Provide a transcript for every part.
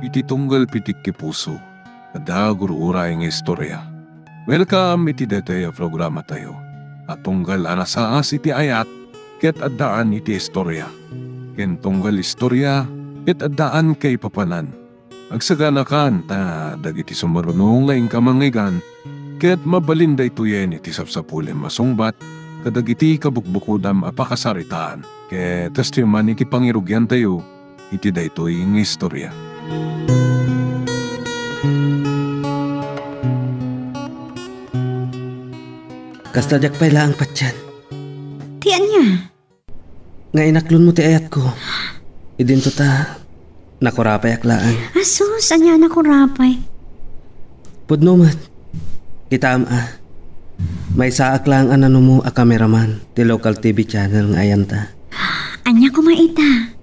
iti tunggal pitik ki puso, ada guru-uray nga istorya. Welcome iti detaya programa tayo. At tunggal anasaas iti ayat, ket addaan iti istorya. Ken tunggal istorya, ket addaan kay papanan. Agsaganakan ta dagiti sumarunong laing kamangigan, ket mabalinday tuyen iti sapsapulem masungbat, kadagiti kabukbukudam apakasaritaan. Ket testiman iti pangirugyan tayo, iti daytoy nga istorya. Kastadyak pa'y laang patyan. Tiyan niya. Nga inaklon mo ti ayat ko. Idinto ta, nakurapay aklaan. Asus, anya nakurapay. Pudno mat, kita may saak lang anano mo a kameraman ti local TV channel nga ayan ta. Anya ko maita.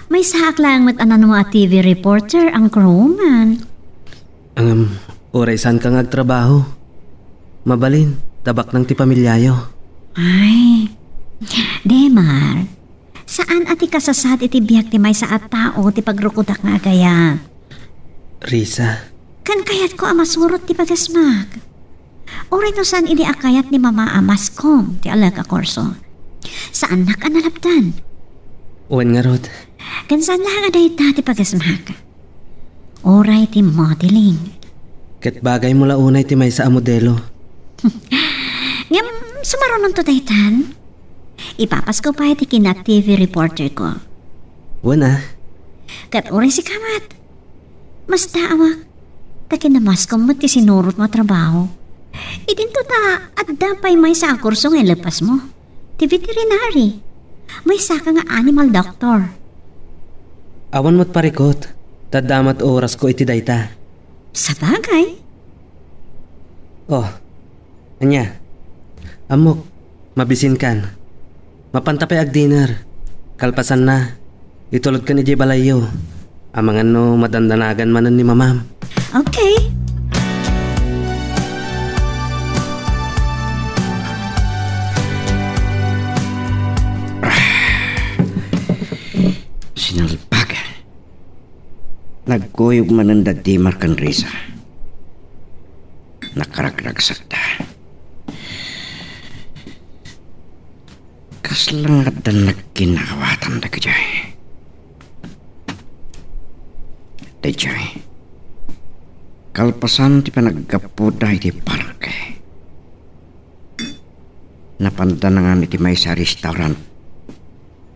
May saak lang mat anano mo a TV reporter ang crewman. Oray saan kang agtrabaho? Mabalin, tabak ng ti pamilyayo. Ay, Demar, saan ati kasasad iti biyak ti may saat tao ti pagrukudak nga agaya? Risa. Kan kayat ko amasurot ti pagasmag. Oray no saan ini akayat ni mama amaskom ti alaga korso. Saan nakanalaptan? Uwan nga rod. Kan saan lang aday ta ti pagasmag? Oray ti modeling. Ket bagay mo launay ti may sa modelo. Ngam, sumaronon to daytan. Ipapas ko pa iti kinat TV reporter ko. Wana. Kat oray si kamat. Mas taawak. Takinamaskom mo ti sinurot mo trabaho. Idinto ta at dapay may sa kurso nga lapas mo. Ti veterinary. May saka nga animal doctor. Awan mo't parikot. Tadamat oras ko iti dayta. Sa bagay. Oh, anya. Amok, mabisin kan. Mapantapay ag dinner. Kalpasan na. Itulod ka ni Jay Balayo. Amangan no madandanagan manan ni mamam. Okay. Sinalpag. Nagkuyog manan Demar kan Risa. Nakaragraksak ta. Kaslangat dan nagkinawatan da kajay. Dajay. Kalpasan ti panaggapuday ti parke. Napandanangan iti may sa restaurant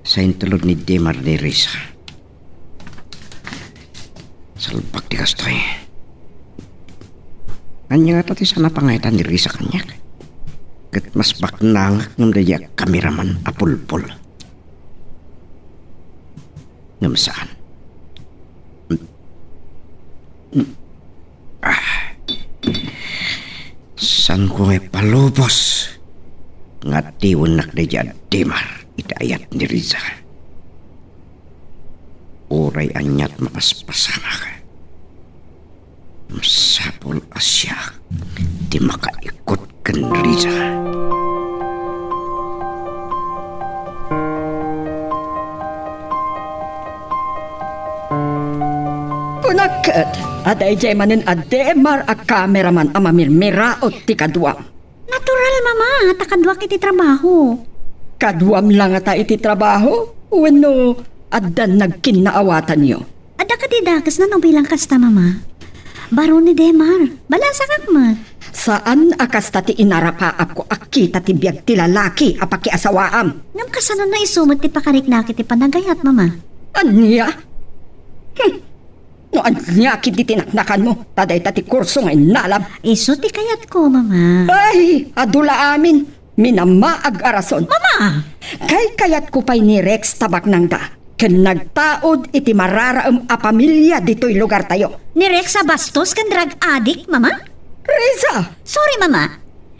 sa intulod ni Demar de Risa. Salpak ti kastoy. Anya nga tati sana pangaitan ni Risa kanyak. Kat mas baknangak ng daya kameraman apulpul. Ngam saan? San ko ngay palubos nga tiwanak daya Demar itayat ni Risa. Oray anyat mapaspasama ka. Masapol asya di makaikot kan Risa. Punakad, aday jay manin Demar a kameraman amamirmiraot ti kaduam. Natural mama, takadwak iti trabaho. Kaduam lang ata iti trabaho, wano addan nagkinaawatan niyo. Ada ka didakas na no bilang kasta mama. Baro ni Demar, balasa kakmat. Saan akas tati inarapaap ko akita ti biyag ti lalaki apaki asawaam? Ngam kasano na isumot ti pakariknaki ti panagayat mama. Anya? No anya kiti tinaknakan mo, taday tati kurso nga inalab. Iso ti kayat ko mama. Ay, adula amin, minamaag arason. Mama! Kay kayat ko pa'y ni Rex tabak nang da. Ken nagtaod iti mararaam a pamilya dito'y lugar tayo. Ni Rex sa bastos kan drug addict mama? Risa! Sorry mama.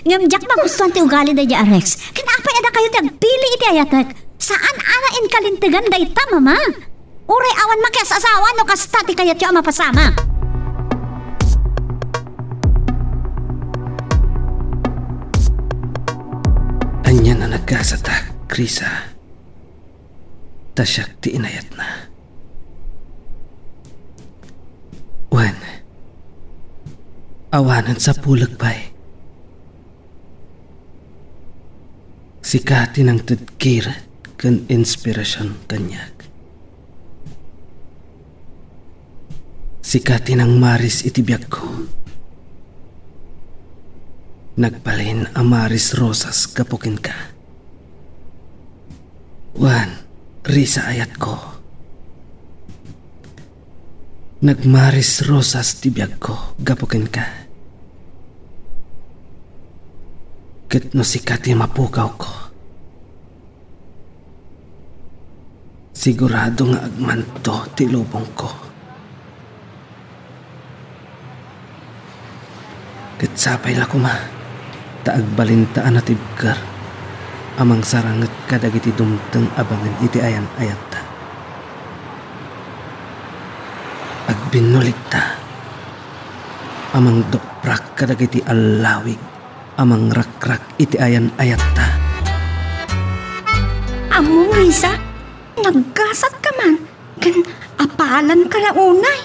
Ngam jak magustuhan ti ugali da ja Rex. Kinapay ada kayo ti agpili iti ayatek. Saan ana in kalintigan da ita mama? Uray awan makias asawa no kasta ti kayat yung mapasama. Anya na nagkasata, Krisa. Tasyak ti inayat na. Wan, awanan sa pulagbay. Sikatin ang tadkira kan inspirasyon kanyak. Sikatin ang maris itibiyag ko. Nagbalin ang maris rosas kapukin ka. Wan, risa ayat ko. Nagmaris rosas tibiyag ko gapukin ka. Ket no sikati mapukaw ko. Sigurado nga agmanto ti lubong ko. Ket sapay la kuma, taagbalintaan na tibkar, amang sarangat kadagiti dumteng abangan iti ayan ayatta. Agbinulik ta, amang doprak kadagiti allawig, amang rakrak iti ayan ayatta. Amo, Risa, nagkasat ka man. Kan apalan ka na unay.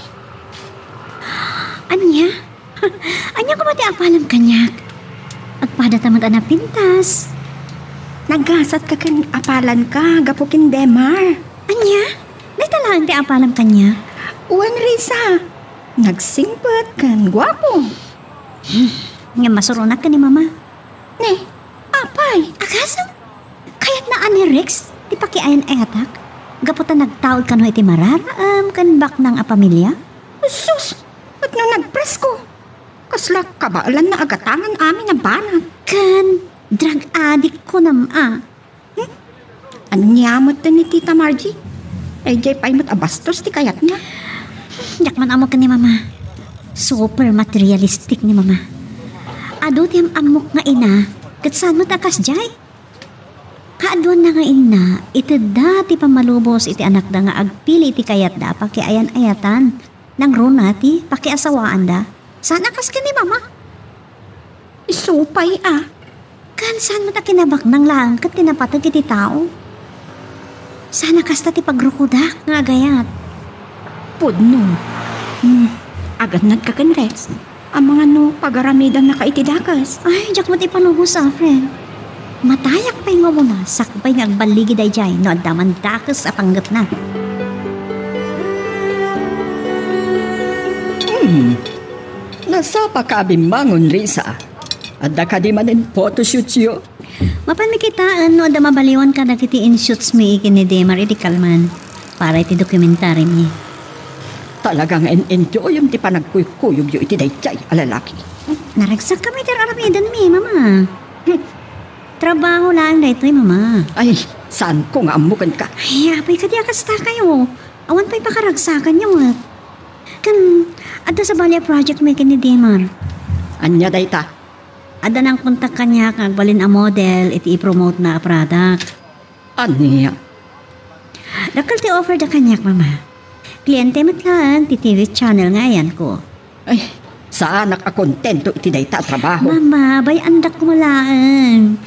Anya? Anya ko mati apalam kanyak. Agpada tamad na pintas. Nagkasat ka kan apalan ka, gapukin Demar. Anya? Naitalaan ti apalam kanya. Uwan, Risa, nagsingpet kan gwapo. Nga masurunak ka ni mama. Ne, apay. Akasang? Kaya't na ani Rex, di pakiayan etak. Gaputan nagtaod ka no iti mararaam kan bak ng apamilya. Sus, at na nagpresko. Kasla kabaalan na agatangan amin ang banat. Kan, drug addict ko nama. Anyamot na ni Tita Margie. Ay jay paimot abastos ti kayat niya. Yakman amo ka ni mama. Super materialistic ni mama. Ado tiyam amok nga ina, kat saan mo takas jay? Kaadwan na nga ina, iti dati pamalubos iti anak da nga agpili iti kayat da pakiayan-ayatan. Nang runa ti pakiasawaan da. Saan akas ka ni mama? Isupay ah. Kan saan mo ta kinabak ng lang kat tinapatag iti tao? Sana kasta ti pagrukudak nga agayat. Pudno. Agad nagkakan Rex. Ang mga no pagaramidan na kaitidakas. Ay, jak mo ti panubos sa friend. Matayak pa'y nga mo na, sakbay nga agbaligi day jay, no adaman dakas a panggat na. Nasa pa kabimbangon, Risa. Adda ka di manin photoshoot yo. Mapamikitaan no ada mabaliwan ka na kiti in-shoots mi ikin ni Demar iti kalman para iti dokumentary mi. Talagang enjoy yung ti panagkuyog yo iti dayjay alalaki. Naragsak kami iti aramidan mi, mama. Trabaho lang da ito'y, mama. Ay, saan ko nga amukan ka? Ay, apay ka di akasta kayo. Awan pa'y pakaragsakan niyo at. Kan, ada sa balya project mi ikin ni Demar. Anya dayta? Ada nang kontak kanya kag balin a model iti i-promote na a product. Anya? Dakal ti offer da kanyak, mama. Kliyente matlaan ti TV channel nga yan ko. Ay, saan nakakontento iti dayta trabaho? Mama, bay andak ko malaan.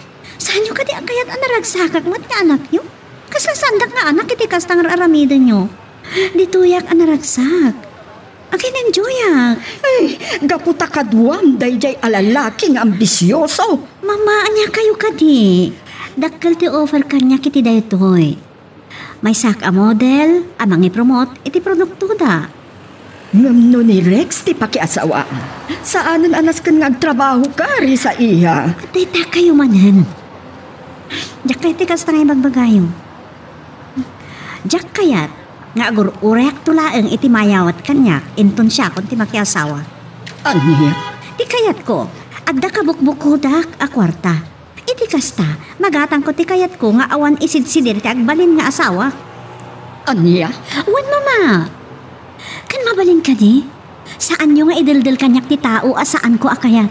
Saan nyo ka di agayat anaragsakak mo ti anak nyo? Kasla sandak nga anak iti kastang aramidan nyo. Dituyak anaragsak. Akin enjoyak. Ay, gaputa kaduam dayjay alalaki nga ambisyoso. Mama, anya kayo ka di. Dakal ti offer kanya kiti daytoy. May sak a model, amang i-promote, iti produkto da. Ngam no ni Rex ti pakiasawaan. Saanan anas kan nga agtrabaho ka, Risa iya? At dayta kayo manan. Diyak kayo ti kasta nga bagbagayo. Diyak kayat, nga agur-urek tulaeng iti mayawat kanyak, inton siya kung ti makiasawa. Anya? Ti kayat ko, adda ka bukbukudak a kwarta. Iti kasta, magatang ko ti kayat ko nga awan isid-sidir ti agbalin nga asawa. Anya? Wan, mama. Kan mabalin ka di? Saan nyo nga idildil kanyak ti tao a saan ko akayat?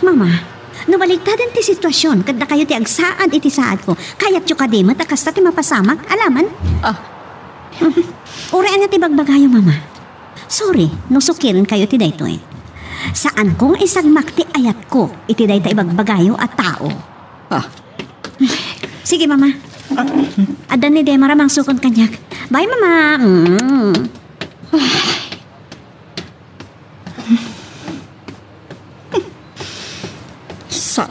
Mama, nubaligtadan ti sitwasyon kadda kayo ti agsaan iti saad ko. Kayat nyo ka di matakasta ti mapasamak, alaman? Ah, Urian na ti bagbagayo, mama. Sorry, nusukirin kayo ti daytoy. Saan kong isagmak ti ayat ko iti dayta ibagbagayo at tao. ah. Sige, mama. Adan ni Demara mang sukon kanyak. Bye, mama.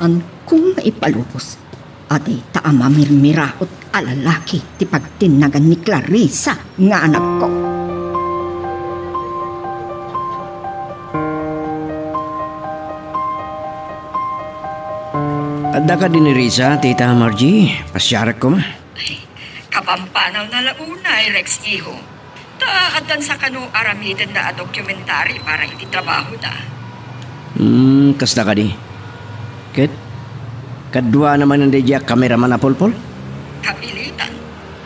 saan kung maipalubos. Adi ta mamirmiraot alalaki ti pagtinagan ni Clarissa nga anak ko. Adda ka din ni Risa, Tita Margie. Pasyarak ko ma. Kapampanaw na launay, Rex Iho. Taatan sa kanu aramidan na dokumentary para iti trabaho da. Kasta ka di. Ket, kadwa naman ang dedya kameraman na polpol? Kapilitan.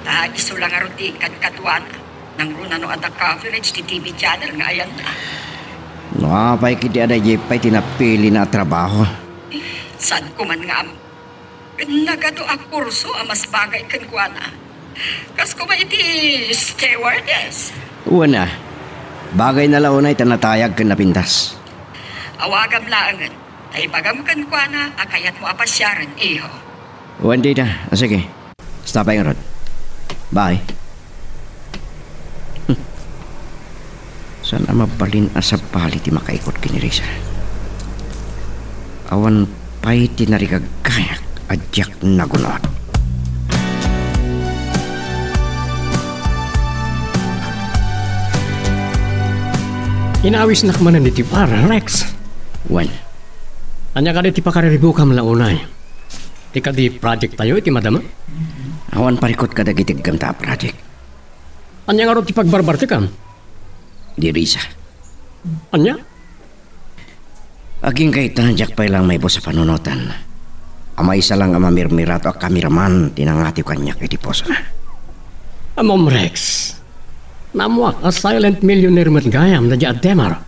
Ta iso lang aruti kadkadwana. Nang runa no ada coverage ti TV channel nga ayan na. Napay kiti ada jepay tinapili na trabaho. San ko man nga am. Nagado a kurso a mas bagay kan kuana. Kas ko ba iti stewardess? Una, bagay na launay tanatayag kan napintas. Awagam laangan. Ay bagam kan kuana akayat mo apasyaran, Iho. Uwan, Tita. Sige. Stop ay rod. Bye. Sana mabalin asap pali ti makaikot kini Risa. Awan pa'y tinarigagayak adyak nagunot. Inawis na kamanan ni Tipar, Rex. Wan, Anya ka di ti pakariribu kam launay. Ti ka di project tayo iti madama. awan parikot ka dagitig gamta project. Anya nga ro ti pagbarbarte kam. Di Risa. Anya? Aging kay tanjak pa'y lang may boss sa panunutan. Ama isa lang ang mamirmirato at kameraman tinangati kanyak iti poso na. Amom Rex. Namuak a silent millionaire mat gayam na di Ademar.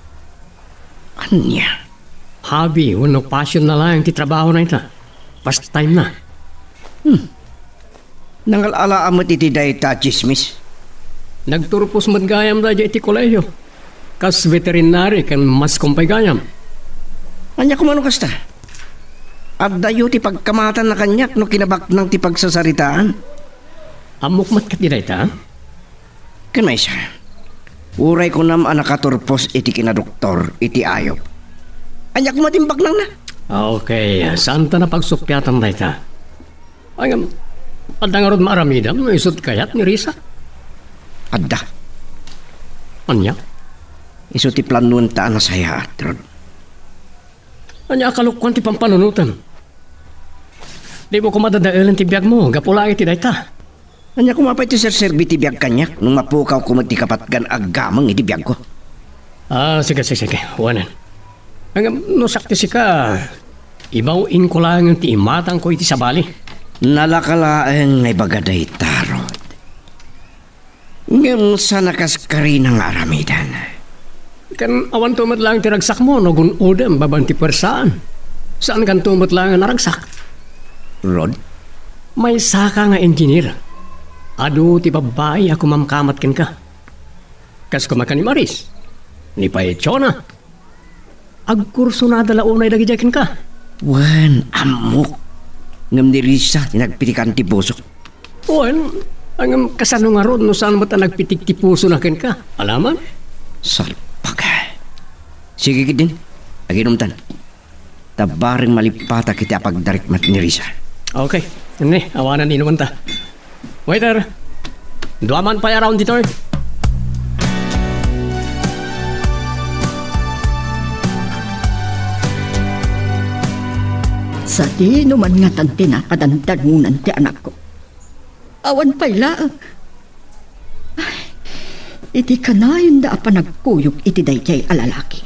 Anya? Hobby, uno passion na lang ti trabaho na ita. Past time na. Nangalala amot iti dayta chismis. Nagturpos mat gayam na di iti koleyo. Kas veterinary kan mas kumpay gayam. Anya kumano kasta? At dayo ti pagkamatan na kanyak no kinabak ng ti pagsasaritaan. Amok mat kat di ita. Kanay siya. Uray ko nam anakaturpos iti kinadoktor iti ayop. Anya kumatimbak nang na. Okay, saan ta na pagsupyatan na ita? Ay, adangarod maaramidam, isot kayat ni Risa. Adda. Anya? Iso ti planuan taan na saya at Rod. Anya akalukwan ti pampanunutan. Di mo kumadadailan ti biyag mo, gapula iti dayta. Anya kumapay ti serserbi ti biyag kanyak nung mapukaw kumati kapatgan agamang iti biyag ko. Sige. Wanan. Hanggang nusakti si ka, ibawin ko lang yung ti imatang ko iti sabali. Nalakalaeng ngay bagaday tarot. Ngam sa nakaskari ng aramidan. Kan awan tumat lang ti ragsak mo, no gun udem babanti persaan. Saan kan tumat lang ang naragsak? Rod? May saka nga engineer. Ado ti babae ako mamkamat ken ka. Kas kumakan ni Maris. Ni Paechona. Agkurso na dalaunay dagi jakin ka. Wan, amok. Ngam ni Risa, nagpitikan ti bosok. Wan, ang kasano nga ron no saan mo ta nagpitik ti puso na ken ka. Alaman? Salpag. Sige din, aginumtan. Tabaring malipata kita pagdarikmat ni Risa. Okay, ini awanan inuman ta. Waiter, duaman pa around dito. Sa di naman nga tantina kadandanunan ti anak ko. Awan pa'y laang. Iti kanayon da pa nagkuyog iti dayjay alalaki.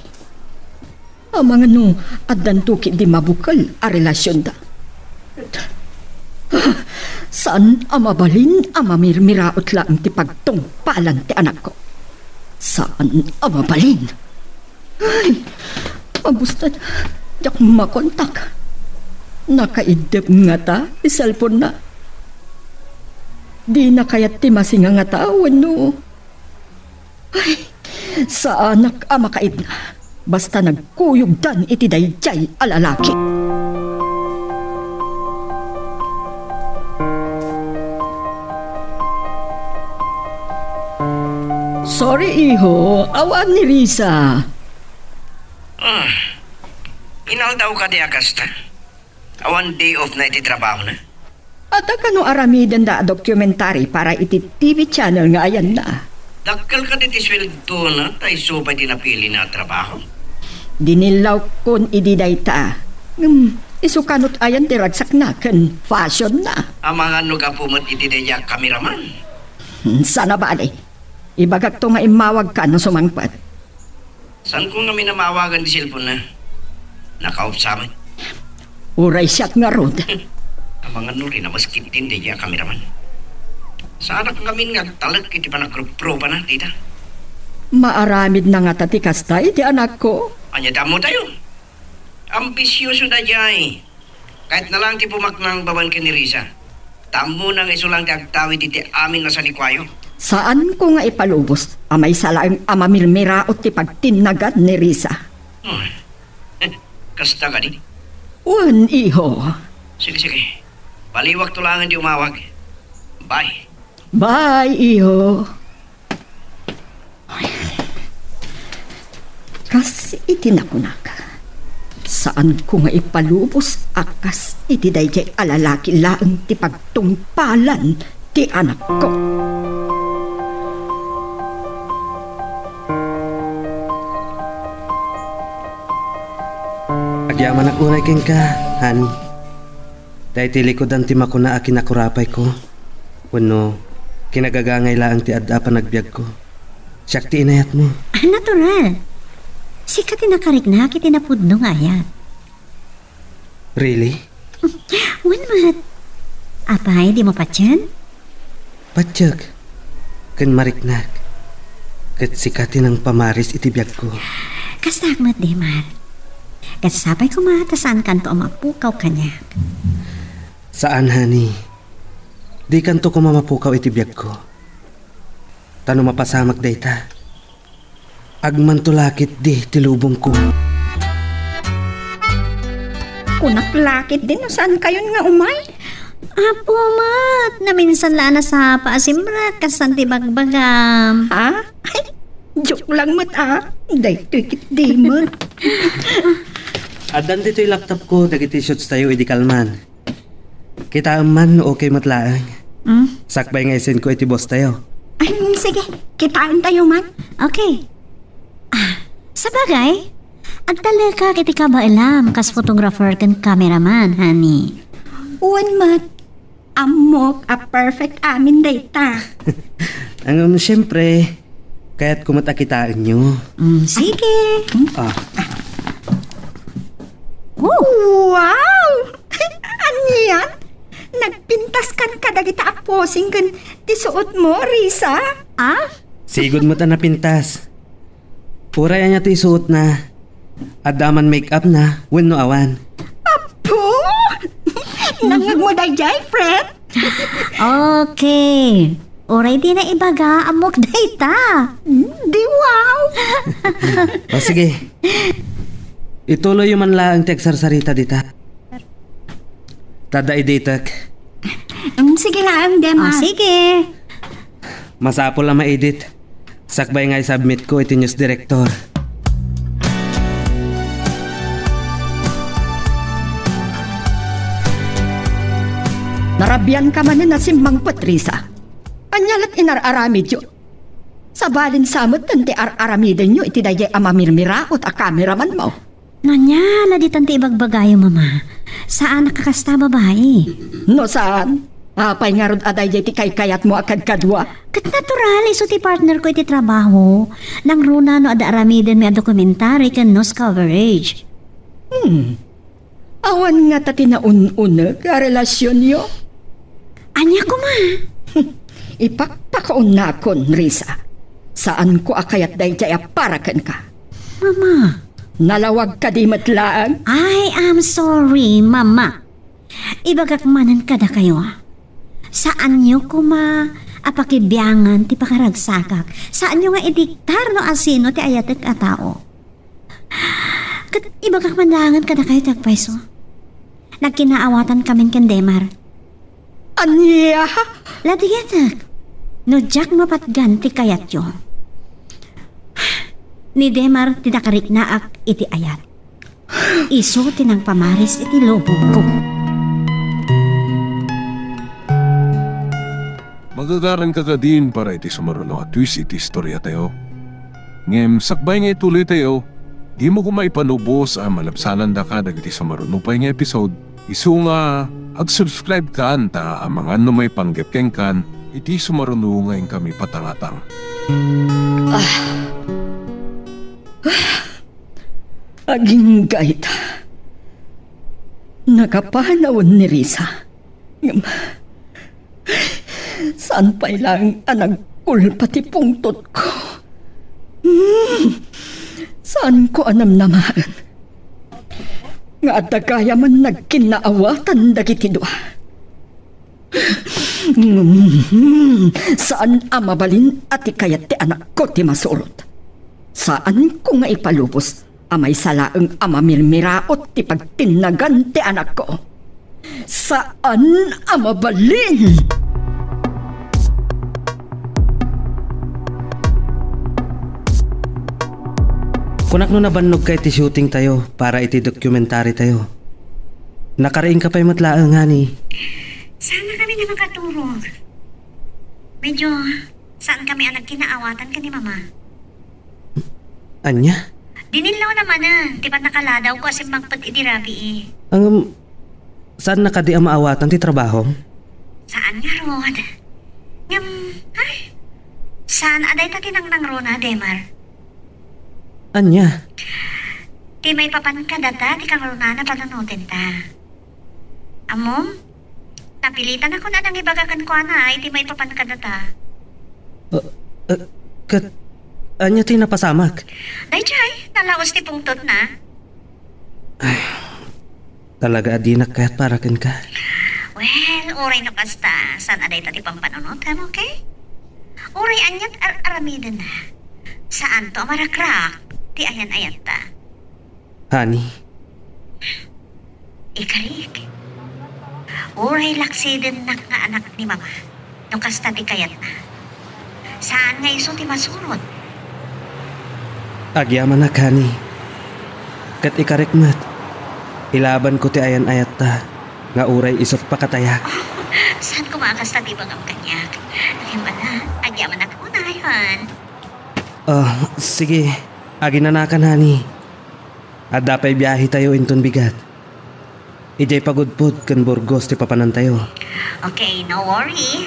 Ang mga no, addan tuki di mabukal a relasyon da. Saan amabalin amamirmiraot lang ti pagtungpalan ti anak ko? Saan amabalin? Ay, mabusta na. Yak makontak. Nakaidep nga ta, isalpon na. Di na kayat ti masinga nga ta, wano. Ay, sa anak makaid na. Basta nagkuyog dan iti dayjay alalaki. Sorry, iho. Awan ni Risa. Inaldaw ka di akasta. Awan day off na iti trabaho na. At kano aramiden da dokumentary para iti TV channel nga ayan na. Dakkel ka diti sweldo na, tayo subay di napili na trabaho. Dinilaw kon ididay ta. Isukanot ayan ti ragsak na ken fashion na. Ang mga nuga pumot iti deya kameraman. Sana bali. Ibagak to nga imawag ka no sumangpat. Saan ko nga minamawagan di cellphone na? Nakaop sa amin. Uray siyat nga rod. Ang mga nuri na mas kitin deya kameraman. Saan ka kami nga talag iti pa nagpro pa na, tita? Maaramid na nga tatikas tayo ti anak ko. Anya damo tayo. Ambisyoso na jay. Kahit na lang ti pumaknang baban ka ni Risa. Tamo nang isulang ti agtawi diti amin na sa likwayo. Saan ko nga ipalubos? Amay salaang amamilmira o ti pagtinagad ni Risa. Oh. Kasta ka di? Un, iho. Sige. Baliwag tulangan di umawag. Bye. Bye, iho. Kas itinakunak. Saan ko nga ipalubos akas iti dayjay alalaki laeng ti pagtungpalan ti anak ko. Agyaman ak unay ken ka, han. Dahil tilikodan ti makuna akin nakurapay ko. Wano, kinagagangay laang ti adda pa nagbiag ko. Siyak ti inayat mo. Natural. Sikat tinakarik na kiti napudno nga yan. Really? Wan mat. Apay, di mo pa tiyan? Patsyag. Ken mariknak. Kat sikatin ang pamaris iti biag ko. Kastakmat di man. Kasapay ko matasan kanto ang mapukaw kanya. Saan, honey? Di kanto ko mamapukaw iti biag ko. Tano mapasamak dayta. Agmantulakit di tilubong ko. Kunaklakit din, saan kayon nga umay? Apo mat, na minsan la na sa paasimrat kasan ti bagbagam. Ha? Ay, joke lang mat Dahil kit di mat. Adan dito yung laptop ko, dagiti shoots tayo idi kalman. Kita man okay matlaang. Sakbay nga isin ko iti boss tayo. Ay, sige, kitaan tayo man. Okay. Sa bagay, agtala ka kiti ka ba alam kas photographer kan cameraman, honey? Uwan mat, amok a perfect amin data. Ang siyempre, kaya't kumatakitaan nyo. Sige. Wow! Ano yan? Nagpintas kan kadagita aposing kan tisuot mo, Risa? Sigod mo ta napintas. Puray niya ti suot na. Adaman make-up na, wenno awan. Apo! Nangag mo dayjay, friend? Okay. Oray di na ibaga amok dayta. Di wow! O sige. Ituloy yung manlaang teksarsarita dita. Tada idetak. Sige lang, Dema. Sige. Masapol na ma-edit. Sakbay nga i-submit ko iti news director. Narabyan ka man na simbang Patrisa. Anyalat inararamid yun. Sa balin samot tanti araramidin nyo iti dayay amamirmiraot a cameraman mo. Nanya, laditan ti ibagbagayo, mama. Saan nakakasta babae? No saan? Apay nga rod aday ti kay-kayat mo akad kadwa. Kat natural, iso ti partner ko iti trabaho. Nang runa no ada aramiden may dokumentary kan news coverage. Awan nga ta tinaun-unag a relasyon yo. Anya ko ma? Ipakpakaon na kon, Risa. Saan ko akayat dayjay aparakan ka? Mama. Nalawag ka di matlaan? I am sorry, mama. Ibagak manan kada kayo. Saan nyo kuma apakibiyangan ti pakaragsakak? Saan nyo nga idiktar no asino ti ayatek a tao? Kat ibagak manlangan kada kayo tagpaiso. Nagkinaawatan kamin kan Demar. Anya? Latiyatak. No jak mapatgan ti kayat yo. Ni Demar tinakarik na ak iti ayat. Iso tinang pamaris iti lubog ko. Magagaran ka ka din para iti sumaruno at twist iti istorya tayo. Ngem sakbay nga ituloy tayo, di mo kumaipanubos ang malabsanan da ka dagiti sumaruno pa nga episode. Isu nga ag-subscribe ka anta ang mga may panggap keng kan iti sumaruno ngayon kami patangatang. Aging gait. Nakapanawon ni Risa. Saan pa ilang anagkulpa ti pungtot ko? Saan ko anam naman? Nga at kaya man nagkinaawatan dagiti dua. Saan amabalin at ikayat ti anak ko ti masurot? Saan ko nga ipalubos amay salaeng amamirmiraot ti pagtinagan ti anak ko? Saan amabalin? Kunak no nabannog ka iti shooting tayo para iti documentary tayo. Nakaraing ka pa'y matlaang, hani. Sana kami na makaturog. Medyo saan kami ang nagkinaawatan ka ni Mama? Anya? Dinilaw naman di ba nakaladaw ko asim magpad idirabi eh. Saan nakadi ang maawatan ti trabaho? Saan nga, Rod? Saan aday tatin ang Rona, Demar? Anya? Di may papan ka data, di kang Rona na panunutin ta. Amom? Napilitan ako na nang ibagakan ko na, di may papan ka data. Anya ti napasamak? Dayjay, nalaos ti pungtot na. Ay, talaga adi nakayat para ken ka. Well, uray na basta, saan aday tati pang panunutan, okay? Uray anyat aramiden na. Saan to amarakrak? Ti ayan-ayan ta. Honey. Ikarik. Uray laksiden na nga anak ni Mama. Nung kasta ti kayat na. Saan nga iso ti masurot? Agyaman na, honey. Kat ikarikmat. Ilaban ko ti ayan-ayat ta. Nga uray isot pa katayak. Saan ko makakasta ti bagam kanyak? Naging ba na? Agyaman na ko na yun. Sige. Aginanakan, honey. At dapay biyahe tayo inton bigat. Ijay pagudpud kan Burgos ti papanan tayo. Okay, no worry.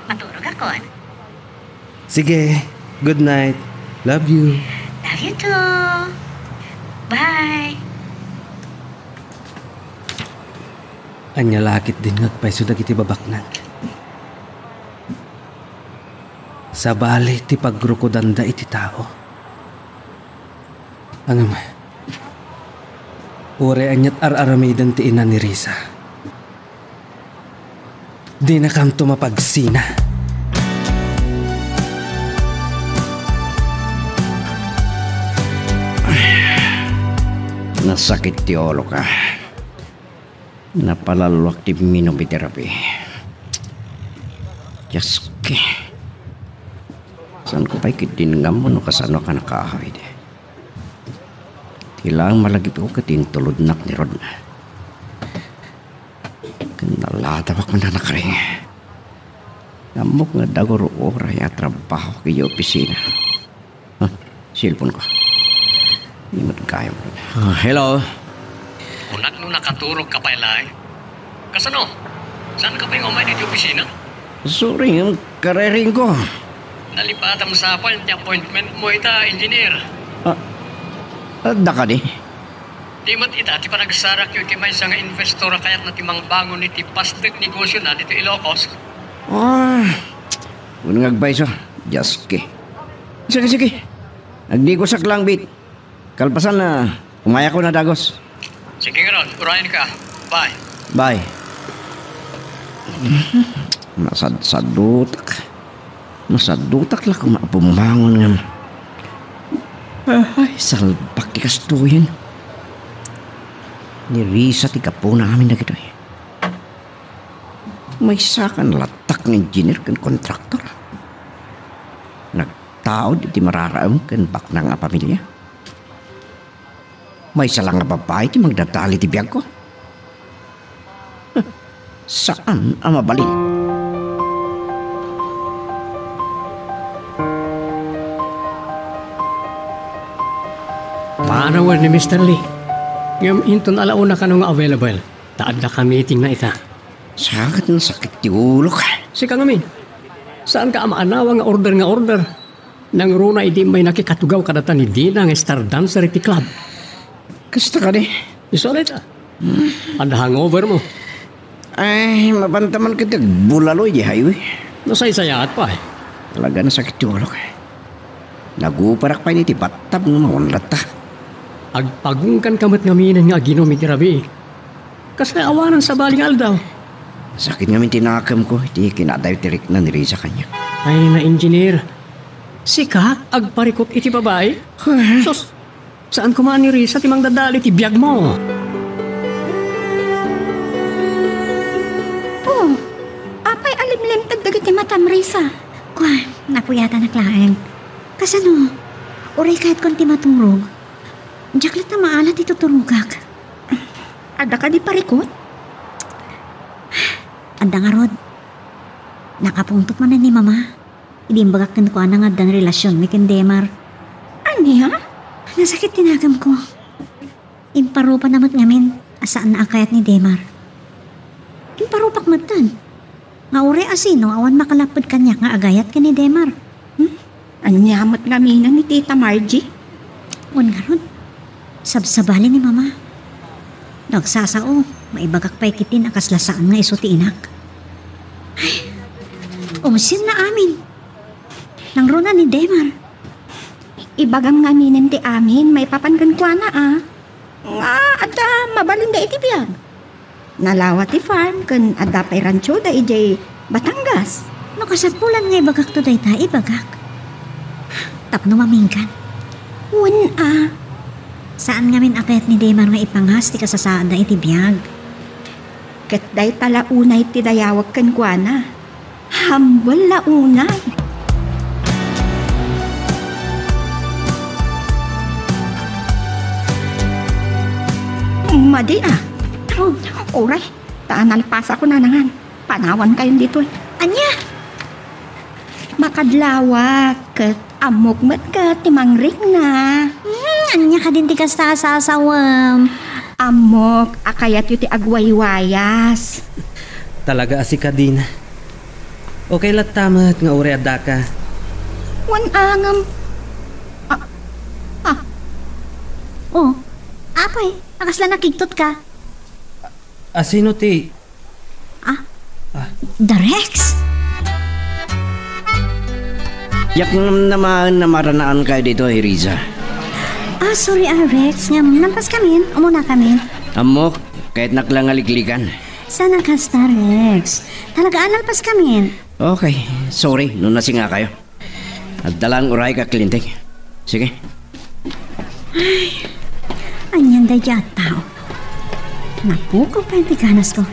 Maturog ako. Sige. Good night. Love you. Love you too. Bye. Anya lakit din ngagpaiso dagiti babaknan. Sa bali ti pagrukodanda iti tao. Angam, ure anyat aramidan ti ina ni Risa. Di na kam tumapagsina. Nasakit ti olo ka. Napalalwak ti minobiterapi. Diyos ke. Saan ko pa'y kitiningam mo no kasano ka nakahawid? Ilang malagi po katintulod nak ni Rod. Kanaladaw ako na nakaring. Namok nga dagor oras ya trabaho kayo opisina. Silpon ko. Hindi mo kaya mo. Hello? Kunak nung nakaturog ka pa ilay. Kasano? Saan ka pa yung umay dito opisina? Sorry, yung karering ko. Nalipatan mo sa appointment mo ita, engineer. Da ka di? Di mat ita, ti pa nagsarak yun kay may isang investor kayat na timang bangon ni ti pastek negosyo na dito Ilocos. Unang agbay so. Just ke. Sige. Nagdigos lang bit. Kalpasan na. Umaya ko na dagos. Sige nga ron, urayan ka. Bye. Bye. Nasadutak lang kung mapumangon nga. Ay, salbak ti kastuyan. Ni Risa ti kapo namin na gito eh. May sakan latak ng engineer kan kontraktor. Nagtaod iti mararaam kan bak na nga pamilya. May salang nga babae ti magdatali ti biyag ko. Saan ang mabalik? Parawar ni Mr. Lee. Ngam inton alauna ka nung available. Taad na ka meeting na ita. Sakit ti ulo ka. Sika ngamin. Saan ka amaanawa nga order? Nang runa idi may nakikatugaw kadata ni Dina nga star dancer iti club. Kasta ka di? Isolit ah. Ada hangover mo. Ay, mapantaman kita bulaloy di highway. Nasaysayaat pa eh. Talaga na sakit ti ulo ka. Naguparak pa ni ti patab nga maunlat ta. Agpagungkan kamat ngaminan nga aginom iti rabi. Kasi awanan sa baling aldaw. Sakit nga min tinakam ko. Di kinadayo tirik na niri sa kanya. Ay na engineer. Sika, agparikot iti babae? Sus, saan kumaan ni Risa timang dadali ti biyag mo? Oh, apay alimlim tagdagat ti matam, Risa. Kwa, napuyata na klaeng. Kasano, uray kahit konti maturog. Jaklit na maalat ito turugak. Ada ka di parikot? Anda nga rod. Nakapuntot man na ni mama. Hindi bagak ko na nga dan relasyon mi ken Demar. Anya? Nasakit tinagam ko. Imparupa namat ngamin asaan na akayat ni Demar. Imparupak matan. Nga ure asino awan makalapod kanya nga agayat ka ni Demar. Anyamat nga mina ni Tita Margie? Un nga rod. Sabsabali ni mama. Nagsasao, maibagak pa'y kitin akaslasaan nga iso ti inak. Ay, umusin na amin. Nang runa ni Demar. Ibagang nga minin ti amin, may papanggan kwa na Nga, ada mabalin da iti biyag. Nalawa ti farm, kan ada pa'y rancho da ijay Batangas. Nakasagpulan nga ibagak to day ta, ibagak. Tapno mamingkan. Saan nga min akayat ni Demar nga ipanghas ti kasasaan da iti biyag? Ket day tala unay ti dayawag kan kwa na. Hambal la unay. Madi Oh, oray. Taan nalpasa ko na nangan. Panawan kayo dito Anya? Makadlawak. Ket amok met ket timangring na. Anya ka din ti kasasasawam. Amok, akayat yu ti agwaywayas. Talaga asika din. Okay lat tamat nga ure adda ka. Angam. Oh, apay, akasla nakiktot ka. Asino ti? The Rex? Yak naman namaranaan kayo dito, Riza. Sorry Rex. Nampas kami. Umuna kami. Amok, kahit naklangaliklikan. Sana ka, Star Rex. Talaga analpas kami. Okay, sorry, nunasi nga kayo. At dalang uray ka, Klintik. Sige. Anyan da tao. Napukaw pa yung tiganas ko.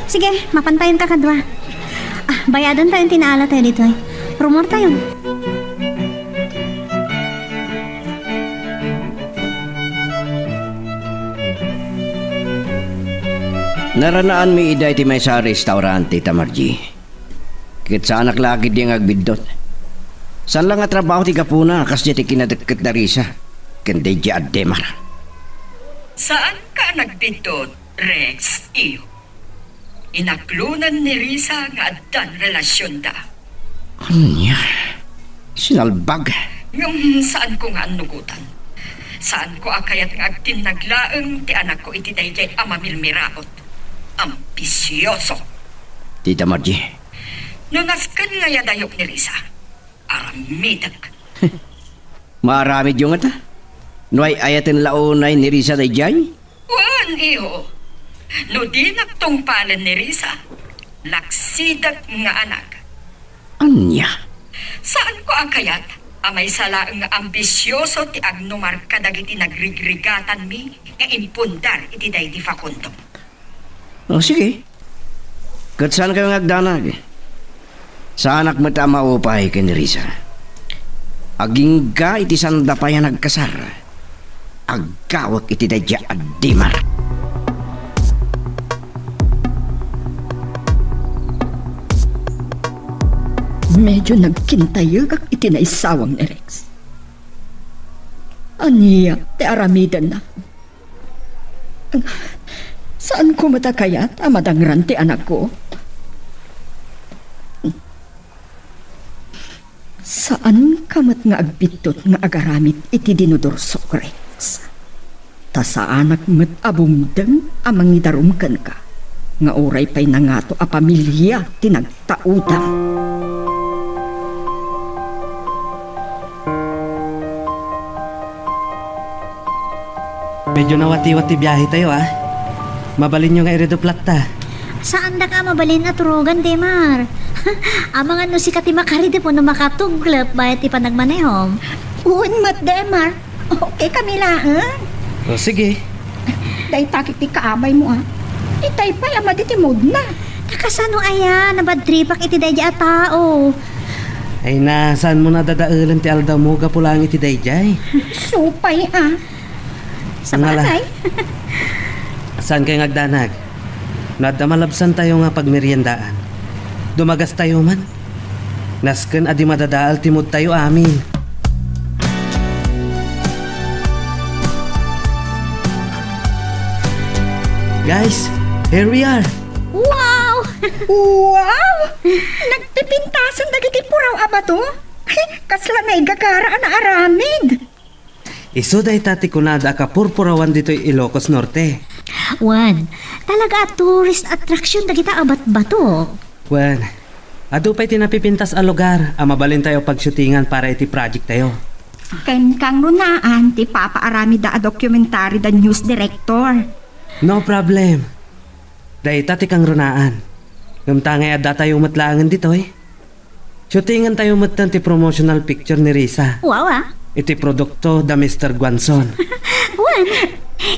Sige, mapantayan ka kadwa. Bayadan tayong tinaala tayo dito. Rumor tayo. Naranaan mi iday ti may sa restaurant, Tita Margie. Kit sa anak lagi di nga agbidot. Saan lang nga trabaho ti kapuna, kas di ti kinadagkat na Risa. Kundi di Demar. Saan ka nagbidot, Rex, iyo? Inaklunan ni Risa nga adan relasyon da. Anya? Sinalbag. Saan ko nga anugutan? Saan ko akayat nga agtinaglaeng ti anak ko iti dayjay ama milmiraot? Ambisyoso. Tita Margie. Nunaskan nga yadayok ni Risa. Aramidag. Maramid yung ata. Nuay ayatin launay ni Risa dayjay? Wan, iyo. No di naktungpalan ni Risa, laksidag nga anak. Anya? Saan ko akayat? Amay sala nga ambisyoso ti agnumar kadagiti nagrigrigatan mi nga impundar iti day di Facundo. O sige. Kat saan kayo ngagdanag? Sa anak mo ta maupay ken Risa. Aging ka iti sanda pa yan nagkasar. agawag iti dadya Adimar. Medyo nagkintayag iti naisawang ni Rex. Aniya, ti aramidan na. Saan ko matakayat amadangran ti anak ko? Saan kamat nga agbitot nga agaramit iti dinudurso ko, Rex? Ta saanak met abungdeng amang idarumkan ka. Nga oray pa'y nangato a pamilya tinagtaudang. Medyo nawati-wati biyahe tayo Mabalin nyo nga iredoplat ta. Saan da ka mabalin at rogan, Demar? Amang ano si Katimakari di po na makatuglap bayat ti panagmanehom. Uwan mat, Demar. Okay kami lang, O sige. Day takit ti kaabay mo, Itay pa, ama di timod na. Nakasano aya, nabadripak iti dayja a tao. Ay na, saan mo nadadaalan ti aldaw mo gapulang iti dayjay? Supay, Sa Ang ala. bagay. Saan kayo ngagdanag? Nadamalabsan tayo nga pagmeryendaan. Dumagas tayo man. Nasken adi madadaal timod tayo amin. Guys, here we are. Wow! Wow! Nagpipintasan dagiti puraw abato? Kasla na igakaraan na aramid. Iso day tati kunada ka purpurawan dito'y Ilocos Norte. Juan, talaga tourist attraction na kita abat bato. Wen, ado pa'y tinapipintas a lugar. Mabalin tayo pagshootingan para iti project tayo. Ken kang runaan, ti papaarami da a documentary da news director. No problem. Day tati kang runaan. Ngamtangay adda tayo matlangan dito Shootingan tayo matan ti promotional picture ni Risa. Wow Iti produkto da Mr. Guanzon. Juan,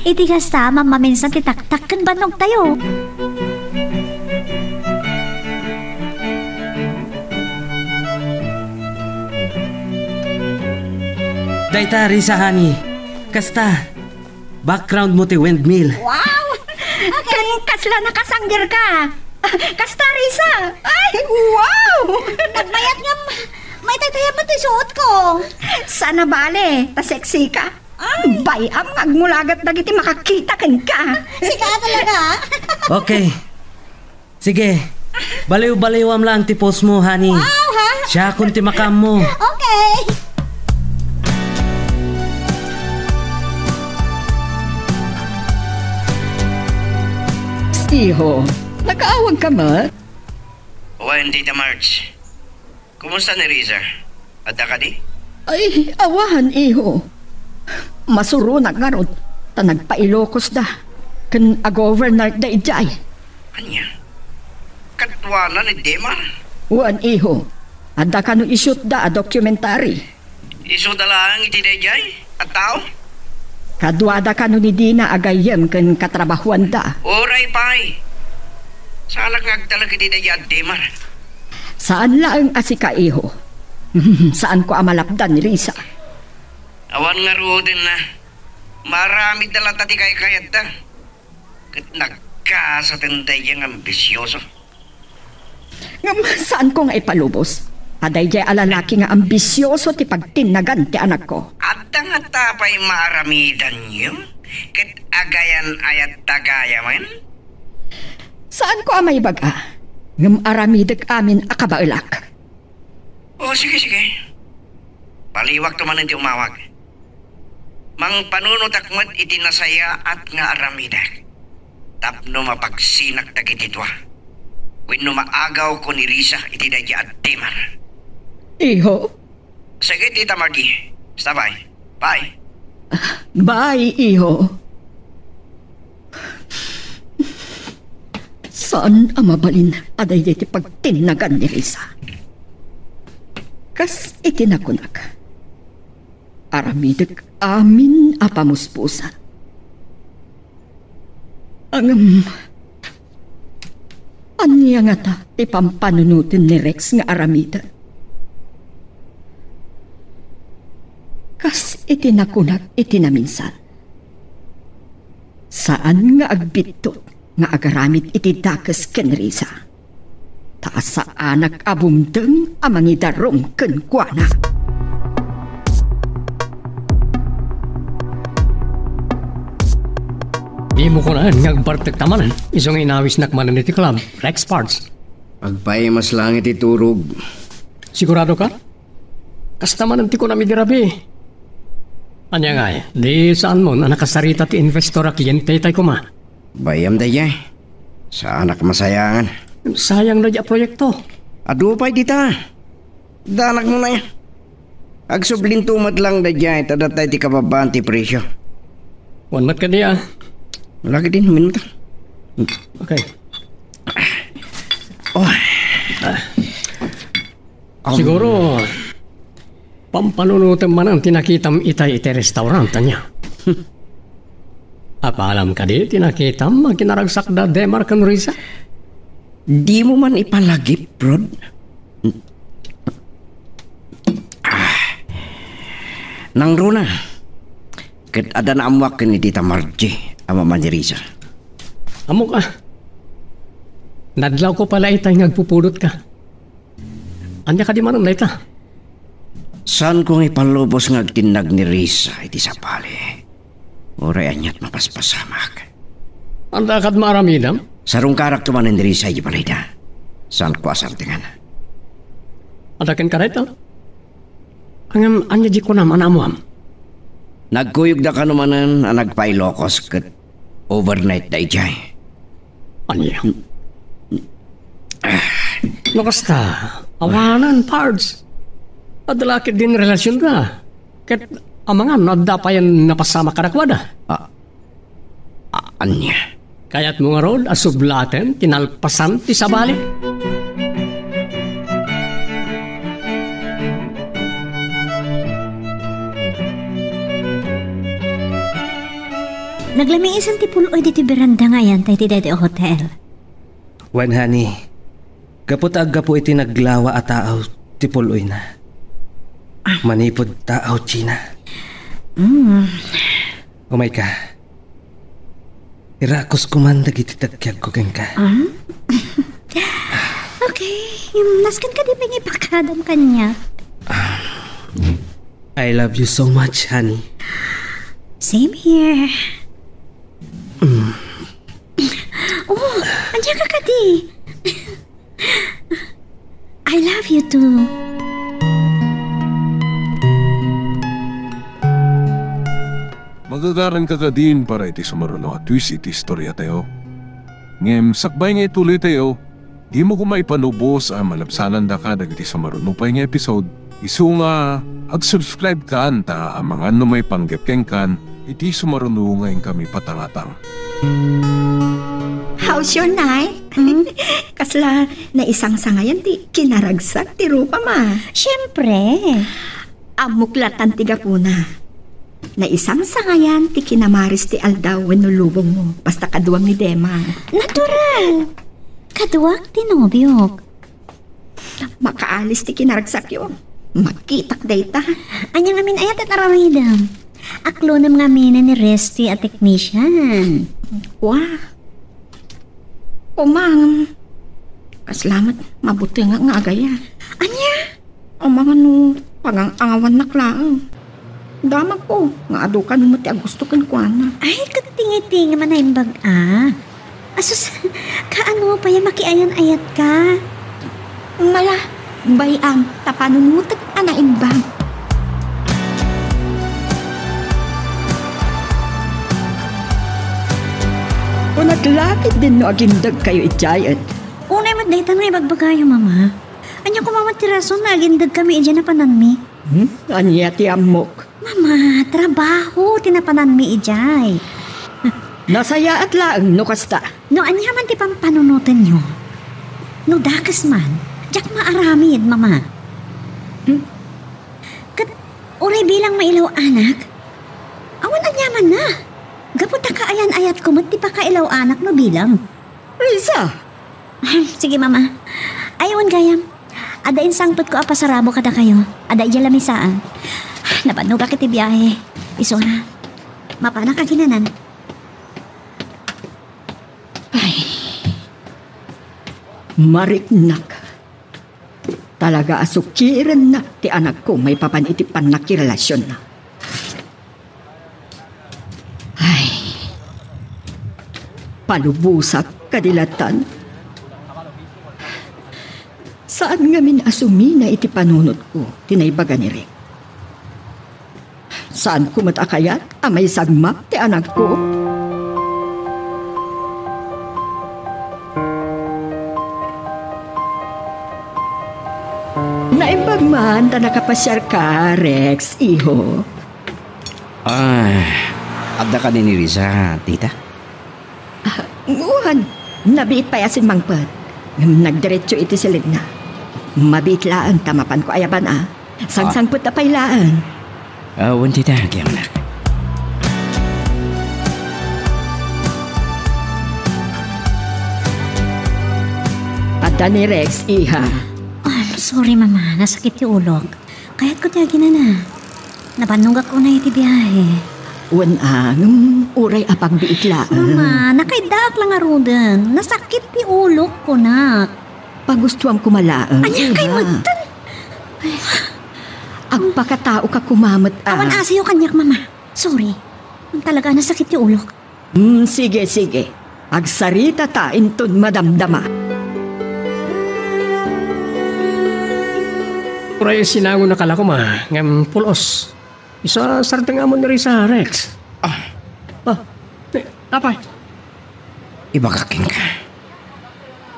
iti kasama maminsan ti taktakan banog tayo. Dayta Risa honey. Kasta. Background mo ti windmill. Wow! Ken kasla nakasanggir ka. Kasta, Risa. Ay, wow! Nagmayat nga, may taytayam mo ti suot ko. Sana bale, ta sexy ka. Bayam, agmulagat dagiti makakita ken ka. Sika talaga. Okay. Sige. Baliw-baliwam lang ti post mo, honey. Wow, ha? Siya kung ti makam mo. Okay. Iho, nakaawag ka ma? Wan, Tita March. Kumusta ni Riza? Adda ka di? Ay, awahan, iho. Masurunak nga ron, ta nagpailokos da. Ken a governor da ijay. Anya? Katwana ni Demar? Uwan, iho. Adda ka no ishoot da a documentary. Iso dalang iti dayjay? At tao? Kadwada ka no ni Dina agayem ken katrabahuan da. Oray pay. Sana ngagdalag iti dayjay at Demar. Saan laang asika, iho? Saan ko amalapdan ni Risa? Awan nga din na. Marami dala tati kayat da. Kat nagkasatan dayjay ambisyoso. Ngam, saan ko nga ipalubos? Aday jay alalaki nga ambisyoso ti pagtinagan ti anak ko. At nga tapay maaramidan niyo? Kat agayan ayat tagaya man? Saan ko amay baga? Ngam aramidag amin akabailak. O sige. Paliwag to man hindi umawag. Mang panunutak mo't itinasaya at nga aramidag. Tapno mapagsinak dagititwa. Wenno maagaw ko ni Risa iti dayjay at Demar. Iho, Sige, Tita Margie. Bye. Bye. bye, iho. Saan ang mabalin aday ti pagtinagan ni Risa? Kas itinakunak. Aramidag amin apamuspusan. Anya nga ta ipampanunutin ni Rex nga aramida. Kas itinakunak itinaminsan. Saan nga agbitot nga agaramid iti dakas ken Risa? Taas sa anak abumdeng amang idarom ken kuana. Di mo ko na ngagbartek tamanan. Isong inawis nakmanan iti club, Rex Parts. Pagpay mas langit iturog. Sigurado ka? Kastaman ti ko na midirabi. Anya nga di saan mo na nakasarita ti investor a kliyente tay ko ma. Bayam dayay. Sa anak masayangan. Sayang na di a proyekto. Adupay dita. Danak mo na yan. Agsubling tumad lang dayay, tadatay ti kababaan ti presyo. Wanmat ka diya. Lagi din, humin mo ta. Okay. Siguro, pampanunutan man ang tinakitam itay iti restaurant niya. Apalam ka di, tinakitam makinaragsak da Demar kan Risa? Di mo man ipalagip, Rod. Nang runa, ket ada na amwak ni Tita Margie, ama man ni Risa. Amo ka. Nadlaw ko pala itay ngagpupulot ka. Anya ka di man ang naita? Saan kong ipalubos ngagtinag ni Risa iti sapali? Oray anyat mapaspasamak. Anda kad maaramidam? Sarong karak tumanin ni Risa iti palayda. Saan ko asartingan? Anda ken ka rito? Angam anya di ko naman amuam. Nagkuyog da kanumanan ang nagpailokos ket overnight da ijay. Anya? Nakasta, awanan, pards. Adalakit din relasyon ka. Ket amangan, nadapayan napasama karakwada. Anya? Kaya't mo nga rod, asublaten, tinalpasan, ti sabali. Naglamiisan ti puloy diti beranda nga yan tayo ti dede hotel. Wan honey, kapot aggapo iti naglawa at taaw ti puloy na. Manipod taaw China. Umay ka. Irakos kumandag iti tagkyag ko ken ka. Okay, naskan ka di may ipakadam kanya. I love you so much, honey. Same here. Oh, andiyan ka kadi. I love you too. Magagaran ka ka din para iti sumaruno at twist iti istorya tayo. Ngem, sakbay nga ituloy tayo. Di mo kumaipanubos ang malapsanan da ka dagiti sumaruno pa nga episode. Isu nga, ag-subscribe ka anta ang mga may panggepkeng kan iti sumaruno ngayon kami patangatang. How's your night? Kasla na isang sangayan ti kinaragsak ti rupa ma. Siyempre. Amuklatan ti gapuna. Na isang sangayan ti kinamaris ti aldaw wenno lubong mo basta kaduwang ni Dema. Natural. Kaduwag ti nobyok. Makaalis ti kinaragsak yun. Makitak data. Anya ngamin ayat at aramidam. Aklo na mga mina ni Resty at technician. Wah. Umang. Kaslamat, mabuti nga agaya. Anya? O mga no, pagang-angawan na klaang. Damag ko, nga ado ka nung mati gusto kan kuana. Ay, katingi-tingi man na imbag Asus, kaano pa yan makiayan-ayat ka? Ngala, bayang, tapanunutak ana imbag. Kung naglakit din no agindag kayo ijayan. Unay madaytan nga ibagbagayo, mama. Anya ko mama tirason na agindag kami ija na pananmi. Anya ti amok. Mama, trabaho, tinapanan mi ijay. Nasaya at laang no kasta. No anya man ti pampanunutan nyo. No dakas man, jak maaramid, mama. Kat, uray bilang mailaw anak, awan anya man na. Gapunta ka ayan-ayat ko, ti pa kailaw anak no bilang. Risa! Sige, mama. Ayawan gayam. Ada insangpot ko apasarabo kada kayo. Ada iya lamisaan. Napano ka kiti biyahe. Iso na. Mapana ka ginanan. Mariknak. Talaga asukiran na ti anak ko may papanitipan na kirelasyon na. Ay, palubusak kadilatan. Saan nga min asumi na iti panunot ko, tinaybaga ni Rick? Saan ko matakayat amay sagmak ti anak ko? Naimbag man ta nakapasyar ka, Rex, iho. Abda ka din ni Risa, tita? Nguhan, nabiit pa yasin mangpad. Nagdiretso iti silig na. Mabitlaan tamapan ko ayaban Sangsangput na pailaan. Awan tita, kaya anak. At ni Rex, iha. Sorry, mama. Nasakit yung ulog. Kaya't ko tiyagin na. Napanunggak ko na iti biyahe. Uray apag biitlaan. Mama, nakaidak lang arudan. Nasakit ti ulog ko na. Pagustuhan kumalaan. Anya kay magtan. Agpakatao ka kumamat Awan asiyo kanyak, mama. Sorry. Talaga nasakit yung ulog. Sige. Agsarita ta intun madamdama. Uray sinangon na kala ko ngam pulos. Isa sarta nga mo na rin sa Rex. Apay? Ibagakin ka.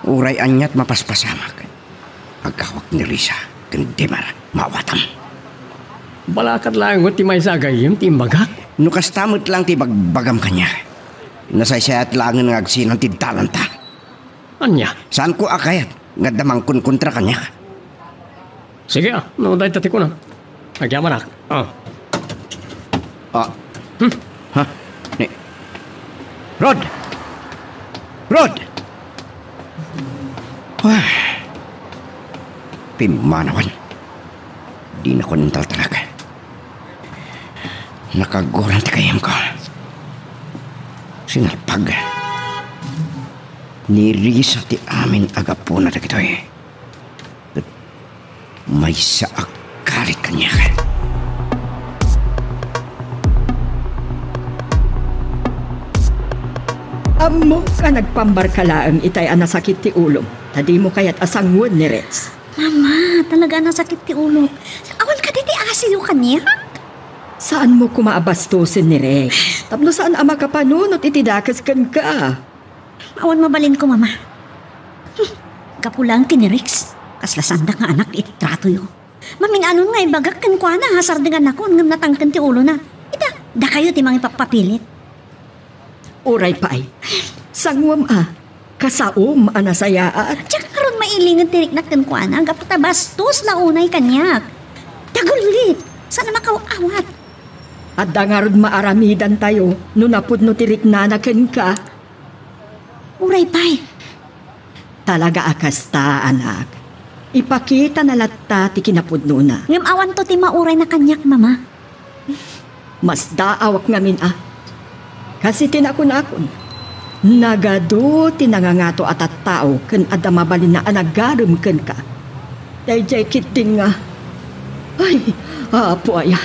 Uray anyat mapaspasamak. Pagkawak ni Risa, kundi mawatam. Balakat lang ti may sagayim, ti magak. Nukas tamot lang ti bagbagam kanya. Nasaysayat lang ng agsinang ti talanta. Anya? Saan ko akayat? Nga damang kontra kanya. Sige nauday tati ko na. Agyaman ak. Rod! Pimanawan. Di na ko nantal talaga. Nakagoran kayam ko. Sinalpag. Nirisa ti amin agapo na dagito May saak kalit kanya. Amo ka nagpambarkalaang itay nasakit ti ulong. Tadi mo kaya't asangwon ni Rex. Mama, talaga nasakit ti ulog. Awan ka di asiyo kanya? Saan mo kumaabastusin ni Rex? Tapno saan ama ka panunot itidakas kan ka? Awan mabalin ko, mama. Kapulang kini Rex. Kaslasandak nga anak ititrato yo. Maminanon nga ibagak kan kwa na hasar dengan ako ngam natangkan ti ulo na. Da kayo ti mga ipapapilit. Uray pa ay. Sangwam kasaom anasayaat. Tsaka karon mailingan tirik na kan kwa na. Gapatabastos na unay kanyak. Tagulit. Sana makawawat. At dangarod maaramidan tayo no napud no tirik na naken ka. Uray pa'y. Talaga akasta, anak. Ipakita na latta ti kinapudno na. Ngam awan to ti mauray na kanyak, mama. Mas daawak ngamin Kasi tinakon-akon. Nagado tinangangato at tao ken adamabalin na anagarum ken ka. Dayjay kiting nga. Ay, apo aya.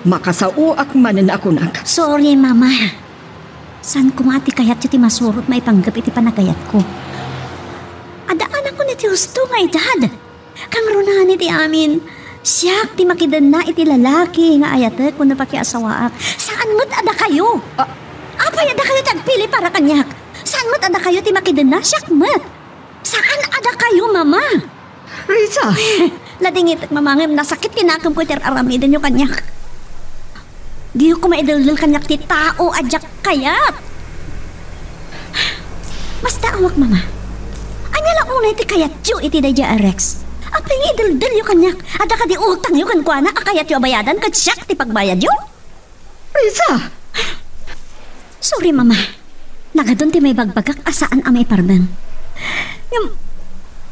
Makasauak manen ako nak. Sorry, mama. San kumati kayat ti masurot maipanggap iti panagayat ko. Adaan ako ni ti husto nga edad. Kang runahan iti amin. Siyak ti makidan na iti lalaki nga ayate kung napakiasawaak. Saan mo't ada kayo? Apay ada kayo tagpili para kanyak. Saan mo't ada kayo ti makidan na? Siyak mo't. Saan ada kayo, mama? Risa! Ladingit mamangim nasakit kinakam ko iti aramidan yung kanyak. Di ko maidulul kanyak ti tao adyak kayat. Basta awak, mama. Anya lang unay ti kayat yu iti dayja Rex. Apay nga idul-dul yung kanyak. Ada ka di utang yung kankwana akayat yung bayadan katsyak ti pagbayad yun. Risa! Sorry, mama. Nagadun ti may bagbagak asaan amay parbang. Yung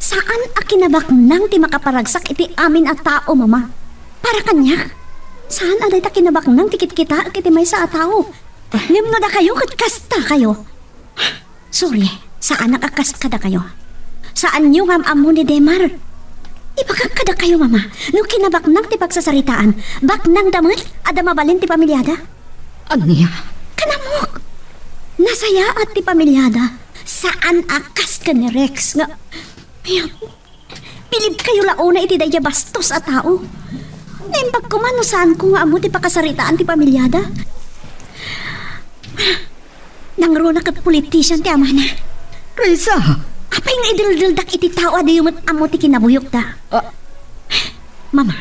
saan akinabak nang ti makaparagsak iti amin at tao, mama? Para kanyak. Saan aday ta kinabak nang tikit kita kiti may sa tao? Ngam na da kayo kat kasta kayo. Sorry, saan nakakasta da kayo? Saan nyo nga amo ni Demar? Ipagkakada kayo, mama. Nung kinabaknang ti pagsasaritaan, baknang damot, ada mabalin ti pamilyada. Anya? Kanamok! Nasaya at ti pamilyada. Saan akas ka ni Rex nga? Pilid kayo launa iti daya bastos a tao. Naimbag ko man no saan ko nga amo ti pakasaritaan ti pamilyada. Nangruna kat politician ti ama na. Risa! Apay nga idildildak iti tao adi yung amo ti kinabuyok da. Mama,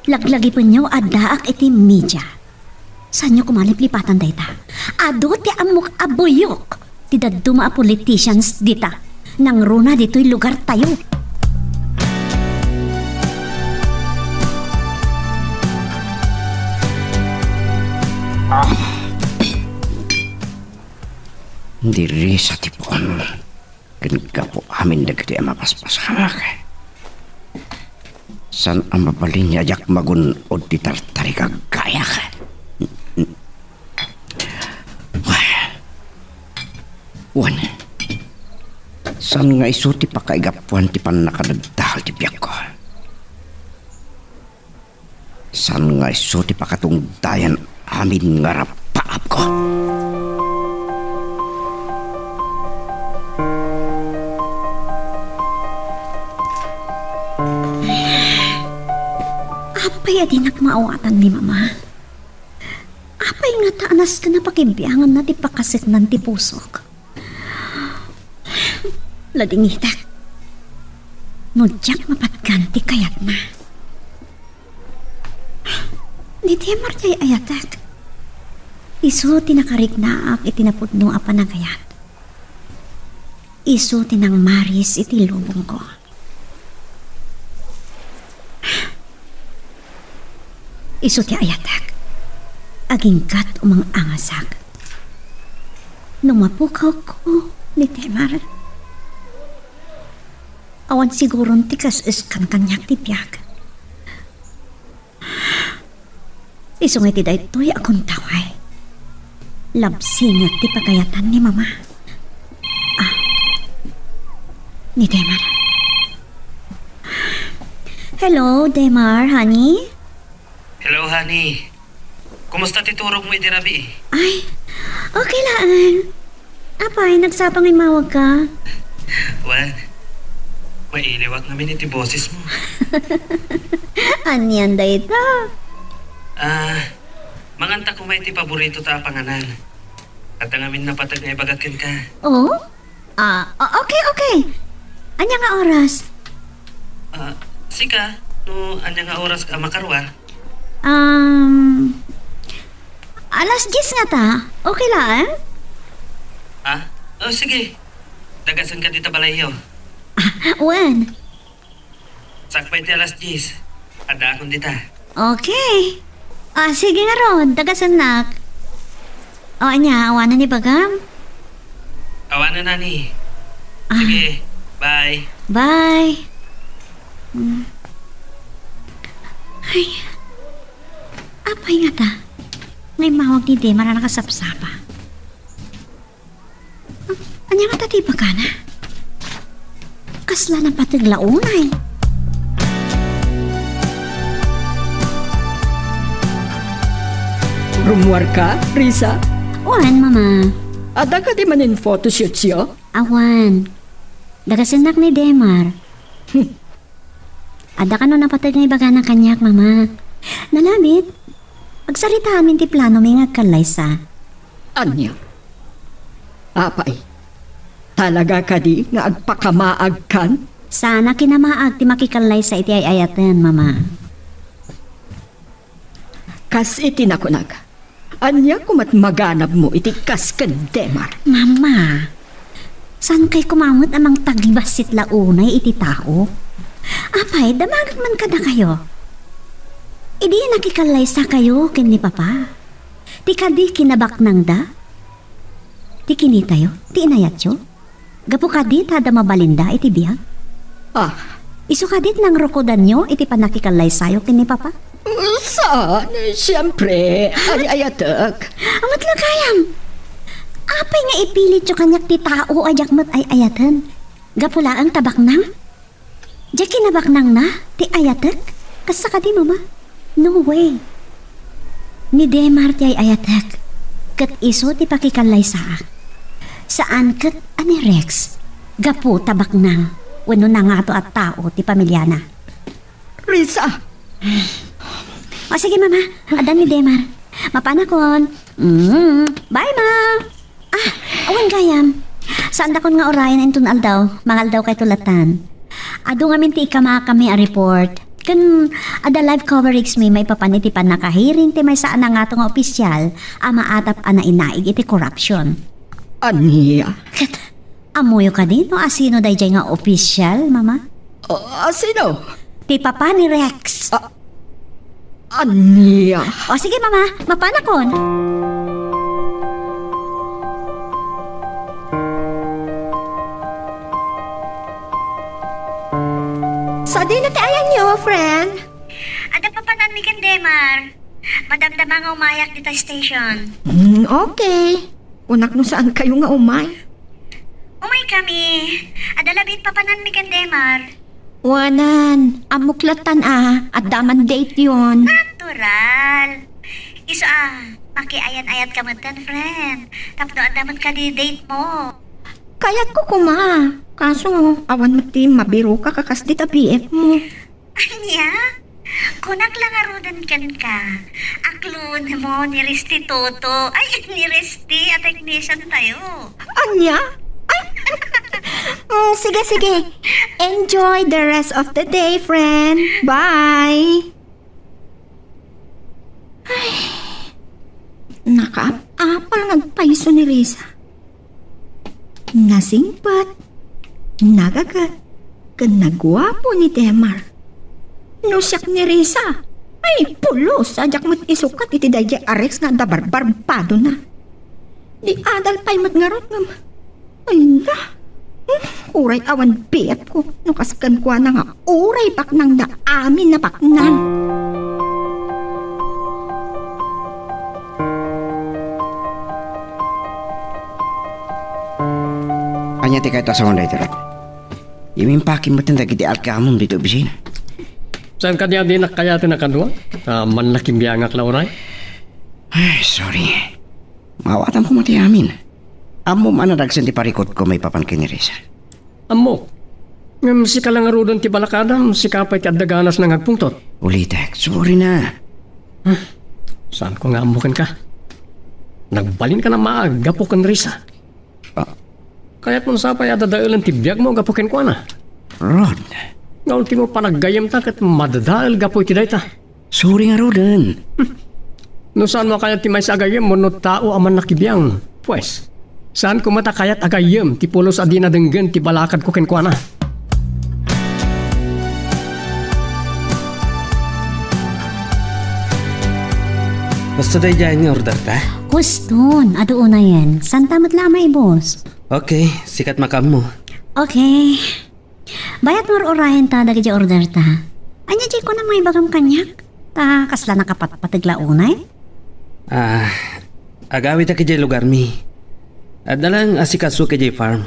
laglagi pa nyo adaak iti media. Saan nyo kumalip-lipatan dayta? Ado ti amok abuyok. Ti daduma a politicians dita. Nangruna dito'y lugar tayo. Diri sa tipon. Ganka po amin dagiti ang mapaspasamak. San ang mabalin niya jak magun o di tartari kagaya ka. Wan. San nga isuti pa kaigapuan ti pan nakadagdahal ti biyak ko. San nga isuti pa katungdayan amin nga rapaap ko. Apay adinak maawatan ni mama. Apay nga taanas ka na pakibiyangan na ti pakasitnan ti pusok. Ladingitak. Nudyak mapatganti kayat na. Di Demar jay ayatak. Isu tinakarignaak itinapudno a panagayat. Isu tinang maris iti lubong ko. Isu ti ayatak. Agingkat umang angasak. Nung mapukaw ko ni Demar, awan siguron ti kas-iskan kanyak ti piyak. Isungay ti daytoy akong taway. Labsingat ti pagayatan ni mama. Ni Demar. Hello, Demar, honey? Hello, honey. Kumusta titurog mo idirabi? Ay, okay lang. Apay, nagsapang imawag ka. Well, may iliwat namin iti boses mo. Anyan da ito? Manganta ko may iti paborito ta panganan. At ang amin napatag na ibagakin ka. Oh? Okay. Anya nga oras? Sika, no anya nga oras ka makarwa? Alas 10 nga ta. Okay lang? Sige. Dagasan ka dito balayo. When? Sakpay ti alas 10. Ada akong dita. Okay. Sige nga ron. Dagasan nak. Anya, awanan ni Bagam? Awanan na ni. Sige, bye. Bye. Ay, apay nga ta. Ngay mawag ni Demar na nakasapsapa. Anya nga ta ti Bagana? Kasla ng patiglaunay. Rumuar ka, Risa? Wan, mama. Ada ka di manin photoshoot siya? Awan. Dagasanak ni Demar. Ada ka no napatag nga Bagana kanyak, mama. Nalamit. Pagsaritaan min ti plano may ngagkalay sa. Anya? Apay, talaga ka di nga agpakamaag kan? Sana kinamaag ti makikalay sa iti ayayatan, mama. Kas iti nakunag. Anya kumat maganap mo iti kas ken Demar. Mama, saan kay kumamot amang tagibasit launay iti tao? Apay, damagag man kada kayo. Idi nakikalay sa kayo ken ni Papa. Ti kadi kinabak nang da? Ti kinitayo? Ti inayatyo? Gapo kadi tada mabalinda iti biyag? Isu kadit nang rokodan nyo iti panakikalay sayo ken ni Papa? Saan? Siyempre, ayatak. Amat lang kayam. Apay nga ipilit yung kanyak ti tao ajak mat ay ayatan. Gapula ang tabaknang? Diya kinabaknang na? Ti ayatek? Kasa ka di mama? No way. Ni Demar ti ay ayatek. Kat iso ti pakikalay sa. Saan kat ani Rex? Gapu tabaknang. Wano na nga to at tao ti pamilyana. Risa! O sige mama, adan ni Demar. Mapanakon. Bye ma! Awan gayam. Saan dakon nga orayan intun aldaw, mangaldaw kay tulatan. Ado nga minti ikama kami a report. Kan ada live coverage may papanitipan na kahiring ti may saan nga nga opisyal ama atap ana inaig iti corruption. Aniya? Kat, amuyo ka din no asino dayjay nga opisyal, mama? Sino? Ti papa ni Rex. Aniya? O sige mama, mapanakon. Sa di na tayan niyo, friend? Ada pa panan mi Demar. Madamdama nga umayak dito station. Okay. Unak no saan kayo nga umay? Umay kami. Ada labit pa panan mi Demar. Wanan, amuklatan at daman date yon. Natural. Iso makiayan-ayat ka man friend. Tapos doon daman ka di date mo. Kayat ko kuma. Kaso, awan mo ti mabiro ka kakas di BF mo. Anya? Kunak lang arudan kan ka. Aklon mo ni Risti Toto. Ay, ni Risti at technician tayo. Anya? Ay! Sige. Enjoy the rest of the day, friend. Bye! Ay, nakaapal nagpaiso ni Risa. Nasingpat, nagagat, kanagwapo ni Demar. Nusyak ni Risa. Ay, pulos, sajak mo't isukat iti dayjay Arex nga dabar-barbado na. Di adal pa'y matngarot nga. Ay na. Uray awan biat ko. Nukaskan ko na nga uray paknang da amin na paknang. Anya ti kahit asawang da ito. Imimpakin mo tindag iti alkamon dito bisin. Saan ka niya din kaya tinakadwa? Manlaking biyangak lauray? Ay, sorry. Mawatan ko mati amin. Amo manadagsan ti parikot ko may papan kay ni Risa. Amo, si ka lang arudan ti balakadam, si kapay ti adaganas ng agpungtot. Ulitek, sorry na. Saan ko nga amukin ka? Nagbalin ka na maaga po kan Risa. Kaya't mo sapay adadailan ti biyag mo gapukin ko na. Rod. Ngayon ti mo panaggayam ta kat madadail gapo iti dayta. Sorry nga Rodan. No saan mo kayat ti may sagayam mo no tao aman nakibiyang. Pues, saan ko mata kayat agayam ti pulos adi na denggan ti balakad ko kenkwana. Gusto day dyan nga order ta? Guston, ado una yan. Santa matlamay, boss. Okay, sikat makam mo. Okay. Bayat mo orayan ta dagi order ta. Anya di ko na may bagam kanyak. Ta kasla nakapatpatigla unay. Agawit ta kajay lugar mi. Adalang asikaso kajay farm.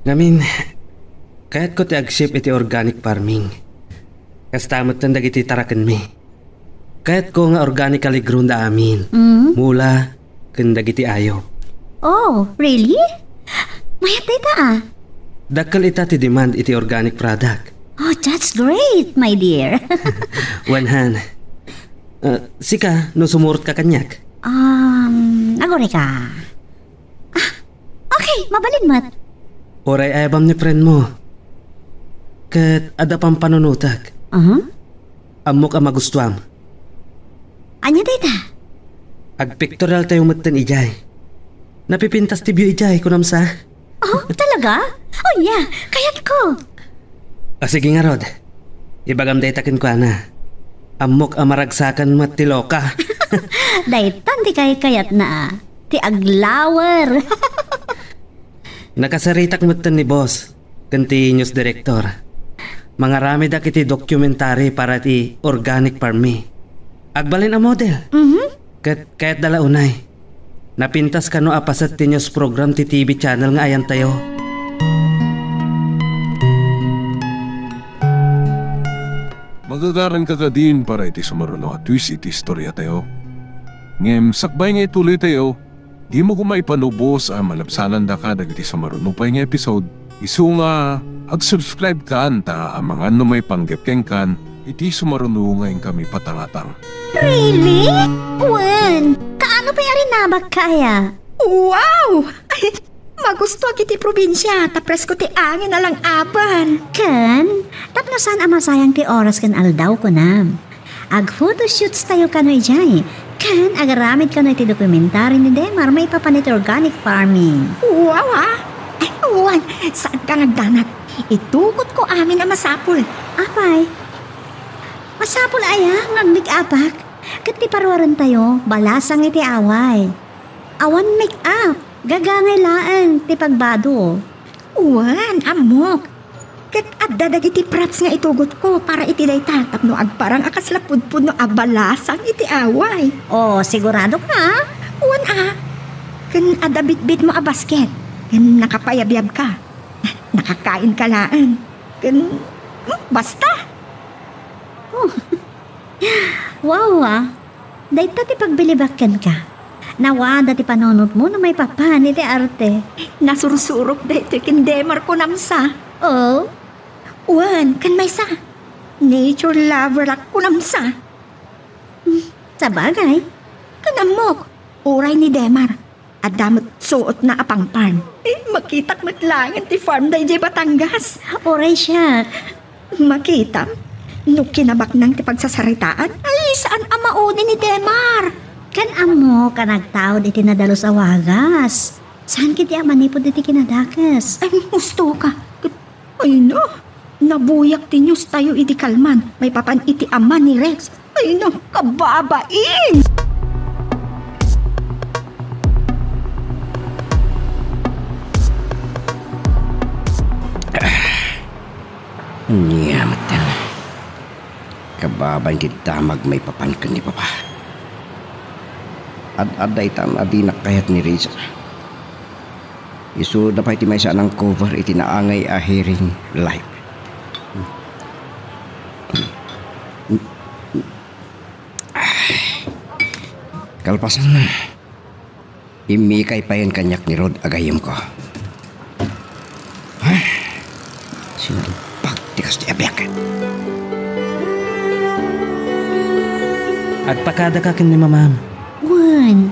Ngamin, kahit ko ti agship iti organic farming. Kastamot tan dagiti taraken mi. Kahit ko nga organically grown da amin. Mula ken dagiti ayo. Oh, really? Mayat data Dakkel ita ti demand iti organic product. Oh, that's great, my dear. One hand. Sika, no sumurot ka kanyak? Agore ka. Okay, mabalin mat. Oray ayabam ni friend mo. Kat ada pang panunutak. Amok ang magustuam. Anya data? Agpictorial tayo matan ijay. Napipintas ti biyo ijay kunamsa. Oh, talaga? Oh yeah, kayat ko. Sige nga Rod. Ibagam day takin ko na. Amok ang maragsakan mat ti loka. Daytan ti kayat na. Ti aglawer. Nakasaritak matan ni boss. Kanti news director. Mga rami da kiti dokumentary para ti organic farming. Agbalin ang model. Kahit dala unay. Napintas ka no apasat ti news program ti TV channel nga ayan tayo. Magagaran ka din para iti sumaruno at twist iti istorya tayo. Ngem sakbay nga ituloy tayo, di mo kumaipanubos ang malapsanan da ka dagiti sumaruno pa nga episode. Isu nga ag-subscribe ka ta ang mga ano may panggepkeng kan iti sumaruno ngayon kami patangatang. Really? Wen, kaano pa yari nabag kaya? Wow! Ay, magusto kiti probinsya, tapres ko ti angin na lang apan. Kan, tapno saan ang masayang ti oras kan aldaw ko nam. Ag photoshoots tayo kano ijay. Kan, agaramid kano iti dokumentary ni Demar may papanit organic farming. Wow Ay, Juan, saan ka nagdanat? Itukot ko amin na masapul. Apay, masapul aya, ngagmig apak. Kat ti parwaran tayo, balasang iti away. Awan make up, gagangay laan, ti pagbado. Juan, amok. Kat adda dagiti prats nga itugot ko para iti dayta tapno agparang akaslapudpud no abalasang iti away. Oh, sigurado ka? Juan kan adda bitbit mo a basket. Kan nakapayabyab ka. Nakakain ka laan. Kan basta. Wow dayta ti pagbilibakan ka. Nawada ti panonot mo na may papan iti arte. Nasursurok dayto kin Demar ko namsa. Oh, Juan, kan may sa. Nature lover ako namsa. sa bagay. Kanamok, oray ni Demar. At damot suot na apangpan. Makitak matlangan ti farm day jay Batangas. Oray siya. Makita, no kinabak nang ti pagsasaritaan, ay saan ang mauni ni Demar? Kan amo ka nagtaod iti nadalos awagas. Saan kiti ang manipod iti kinadakas? Ay, gusto ka. Ay no, nabuyak ti news tayo iti kalman. May papan iti ama ni Rex. Ay no, kababain! Niyamatan. Kababay di damag may papan ka ni Papa. Ad-aday tam adi nakayat ni Reza. Isu na pa iti may saan ang cover iti naangay a hearing live. Kalpasan na. Imikay pa yan kanyak ni Rod agayim ko. Sinumpak tikas di abyak. Agpakada ka kin ni mamam. Juan,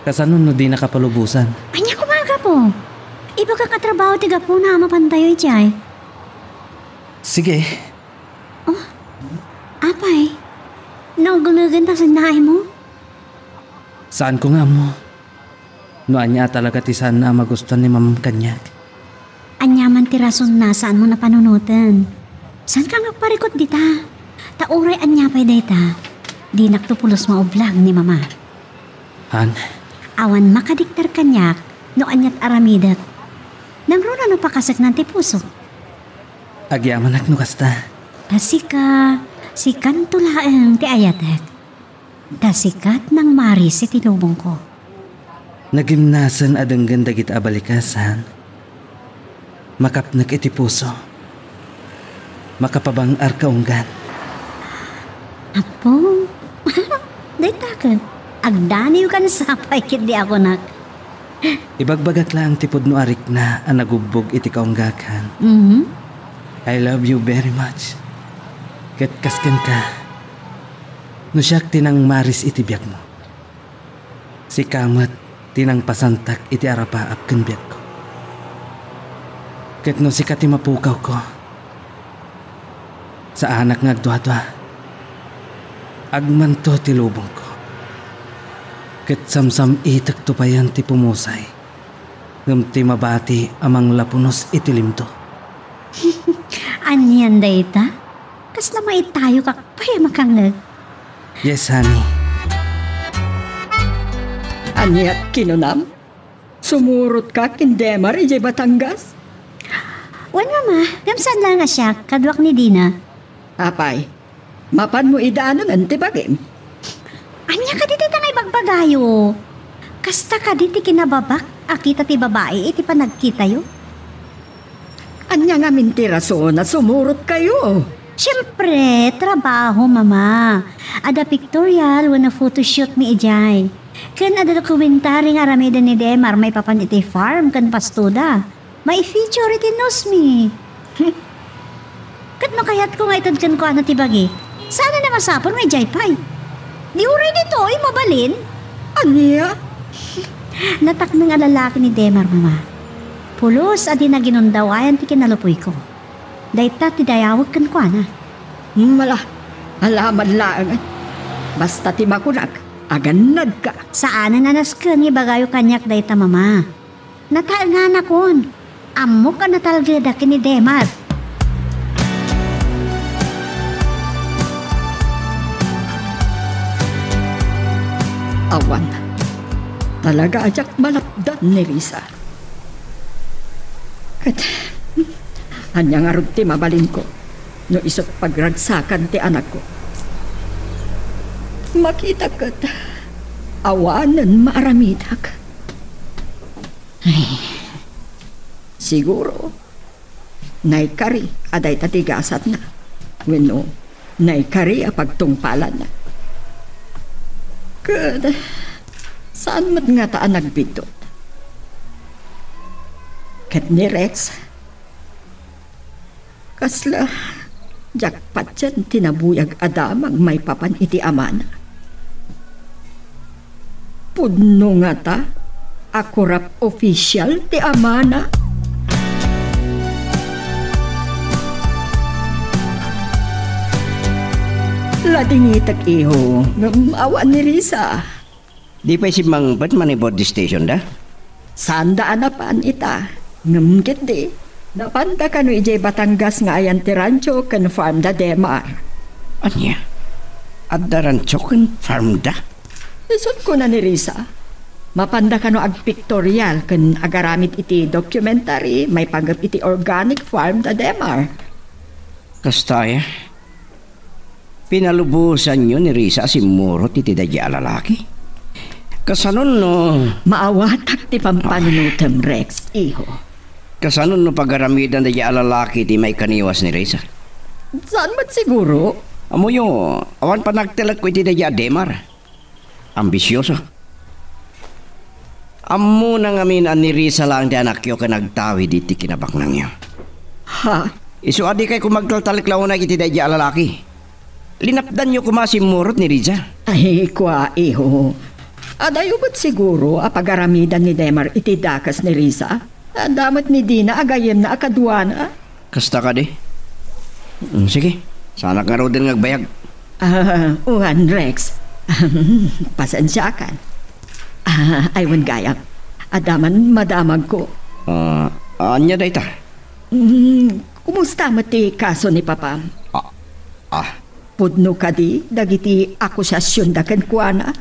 Kasanon no di nakapalubusan. anya kumaga po. Iba ka katrabaho tiga po na mapantayo ijay. Sige, Apay, nagulugan ta sa naay mo? saan ko nga mo? No anya talaga ti saan na magustuhan ni mamam kanyak. Anyaman ti rason na saan mo napanunutan. Saan ka nagparikot dita? Tauray anyapay dayta. Di naktupulos maublag ni mama. Han, Awan makadiktar kanyak no anyat aramidat. Namruna no pakasak ng ti puso. agyaman ak no kasta. Tasika, sikan tulaang ti ayatek. Tasikat ng maris si tinubong ko. Nagimnasan adang ganda kita abalikasan. Makapnak iti puso. Makapabang arkaunggan. Apo, dayta ka. Agdaniw kan sapay kit di ako nak. Ibagbagak lang tipod no arik na ang nagubog iti kaunggakan. I love you very much. Ket kasken ka. No siyak tinang maris iti biyak mo. Si kamat tinang pasantak iti arapaap ken biyak ko. Ket no si kati mapukaw ko. Sa anak ngagdwa-dwa. Agmanto ti lubong ko. Ket samsam itek to payan ti pumusay. Ngem ti mabati amang lapunos iti limto. Anyan dayta? Kas lamay tayo kakpay makangag. Yes, honey. Anyat kinunam? Sumurot ka kin Demar ijay Batangas? Wan mama, gamsan lang nga siya kadwak ni Dina. Apay, mapan mo idaanon ang tibagim. Anya ka diti tangay bagbagayo. Kasta ka diti kinababak, akita ti babae iti panagkita yo. Anya nga mintiraso na sumurot kayo. Siyempre, trabaho, mama. Ada pictorial when na photoshoot mi ijay. Kan ada dokumentary nga ramida ni Demar may papan iti farm kan pastuda. May feature iti news mi. Kat no kayat ko nga itad kan ko ano tibagi. Sana na masapon may jay pay. Di uray dito ay mabalin. Aniya? Natak ng lalaki ni Demar, mama. Pulos adi na ginundawayan ti kinalupoy ko. Dayta ti dayawag kan kwa na. Mala, alaman lang. Basta ti makunak, aganad ka. Saan na naskan ni bagayo kanyak dayta, mama. Natal nga na kon. Amo ka natalgada kini Demar. Awan. Talaga ajak malapdan ni Risa. Kat, hanya nga ti mabalin ko no isot pagragsakan ti anak ko. Makita kat, awanan maaramidak. Ay, siguro, naikari aday tatigasat na. Weno, naikari a pagtungpalan na. Kat, saan mat nga taan nagbidot? Kat ni Rex, kasla, jakpat dyan tinabuyag adamang may papan iti amana. Pudno nga ta, ako rap official ti amana. Ladingitag iho, awan ni Risa. Di pa si Mang ba't manibod di station da? Saan daan na paan ita? Ngamgit di. Napanda ka no ijay Batangas nga ayan ti rancho kan farm da Demar. Anya? At darancho kan farm da? Isot ko na ni Risa. Mapanda ka no ag pictorial kan agaramit iti documentary may panggap iti organic farm da Demar. Kastaya? Pinalubusan nyo ni Risa si Murot iti dadya lalaki? Kasanon no... Maawatak ti pampanunutem Rex, iho. Kasanon no pagaramidan dadya lalaki ti may kaniwas ni Risa? Saan mat siguro? Amo yo, awan pa nagtilag ko iti dadya Demar. Ambisyoso. Amo nang aminan ni Risa lang di anak yo ka nagtawid iti kinabak nang yo. Ha? Isu adi kay kumagtaltalik launa iti dadya lalaki. Linapdan nyo kumasimurot ni Risa. Ay, kwa, iho. Adayo ba't siguro apagaramidan ni Demar iti dakas ni Risa? Damat ni Dina agayem na akadwana. Kasta ka di? Sige, sana ka raw din ngagbayag. Uhan, Rex. Pasensya ka. Aywan gayag. Adaman madamag ko. Anya da ita? Kumusta mati kaso ni Papa? Pudno ka di, dagiti akusasyon da kan kuana?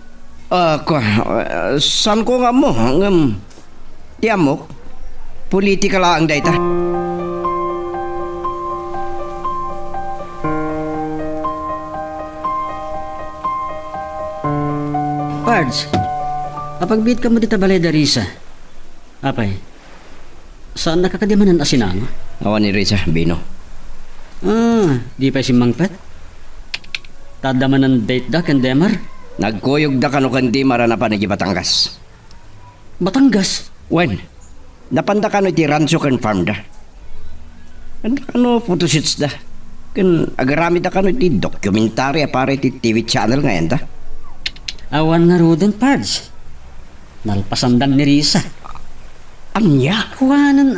San ko nga mo? Ti amok? Politika lang da ita. Pards, apagbit ka mo dita balay da Risa. Apay, saan nakakadimanan asinang? Awan ni Risa, Bino. Di pa si Mangpet? Tadaman ng date da kan Demar? Nagkuyog da kano kan Demar na panagi Batangas. Batangas? Wen, napanda kano iti rancho kan farm da. Ano photoshoots da. Kan agarami da kano iti dokumentary para iti TV channel ngayon da. Awan nga rodon, Pards. Nalpasandan ni Risa. Anya? Kuwanan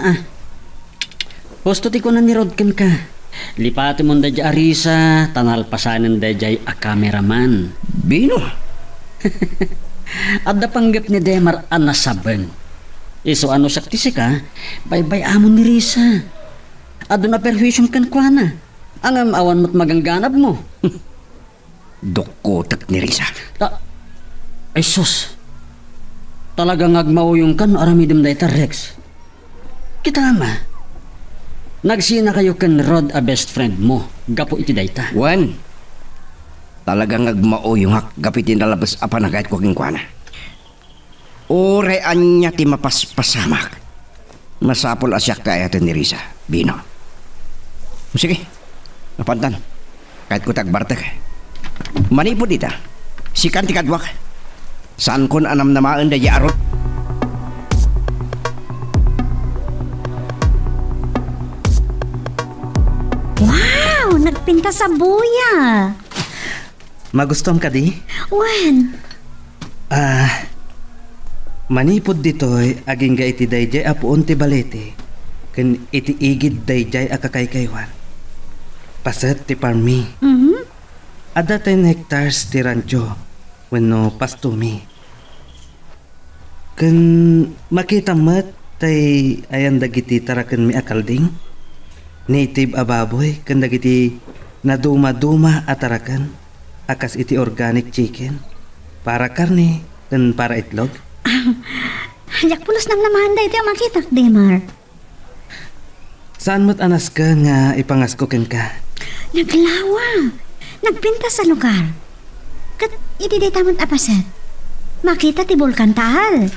Posto ti ko na nirodkan ka. Lipati mo dadya Risa, tanalpasanan dadya a cameraman. Bino? Adda panggap ni Demar anasaben. Iso ano saktisi ka, baybay amon ni Risa. Ado na perwisyon kan kuana. Ang awan mo't magangganab mo. Dokotak ni Risa. Ay sus. Talagang agmauyong kan aramidem dayta Rex. Kita ma. Nagsina kayo kan Rod a best friend mo. Gapo iti dayta. Wan. Talagang agmao yung gapitin nalabas apa na kahit kuking kuana. Orean niya ti Pantan, kahit ko tagbartek. Manipod ita, sikan ti kadwak. Saan kon anam namaan da yarot? Wow! Nagpinta sa buya! Magustom ka di? Wan! Manipod ditoy aging ga iti dayjay apuon ti balete ken iti igid dayjay akakaykaywan. Paset ti parmi. Ada 10 hectares ti rancho wenno pastumi. Ken makita met tay ayan dagiti taraken mi akalding. Native ababoy ken dagiti naduma-duma atarakan akas iti organic chicken para karne ken para itlog. Hayak pulos nang namanda ito yung makitak, Demar. Saan mo't anas ka nga ipangasko ken ka? Naglawa. Nagpinta sa lugar. Kat iti tamot apaset. Makita ti Bulkan Taal.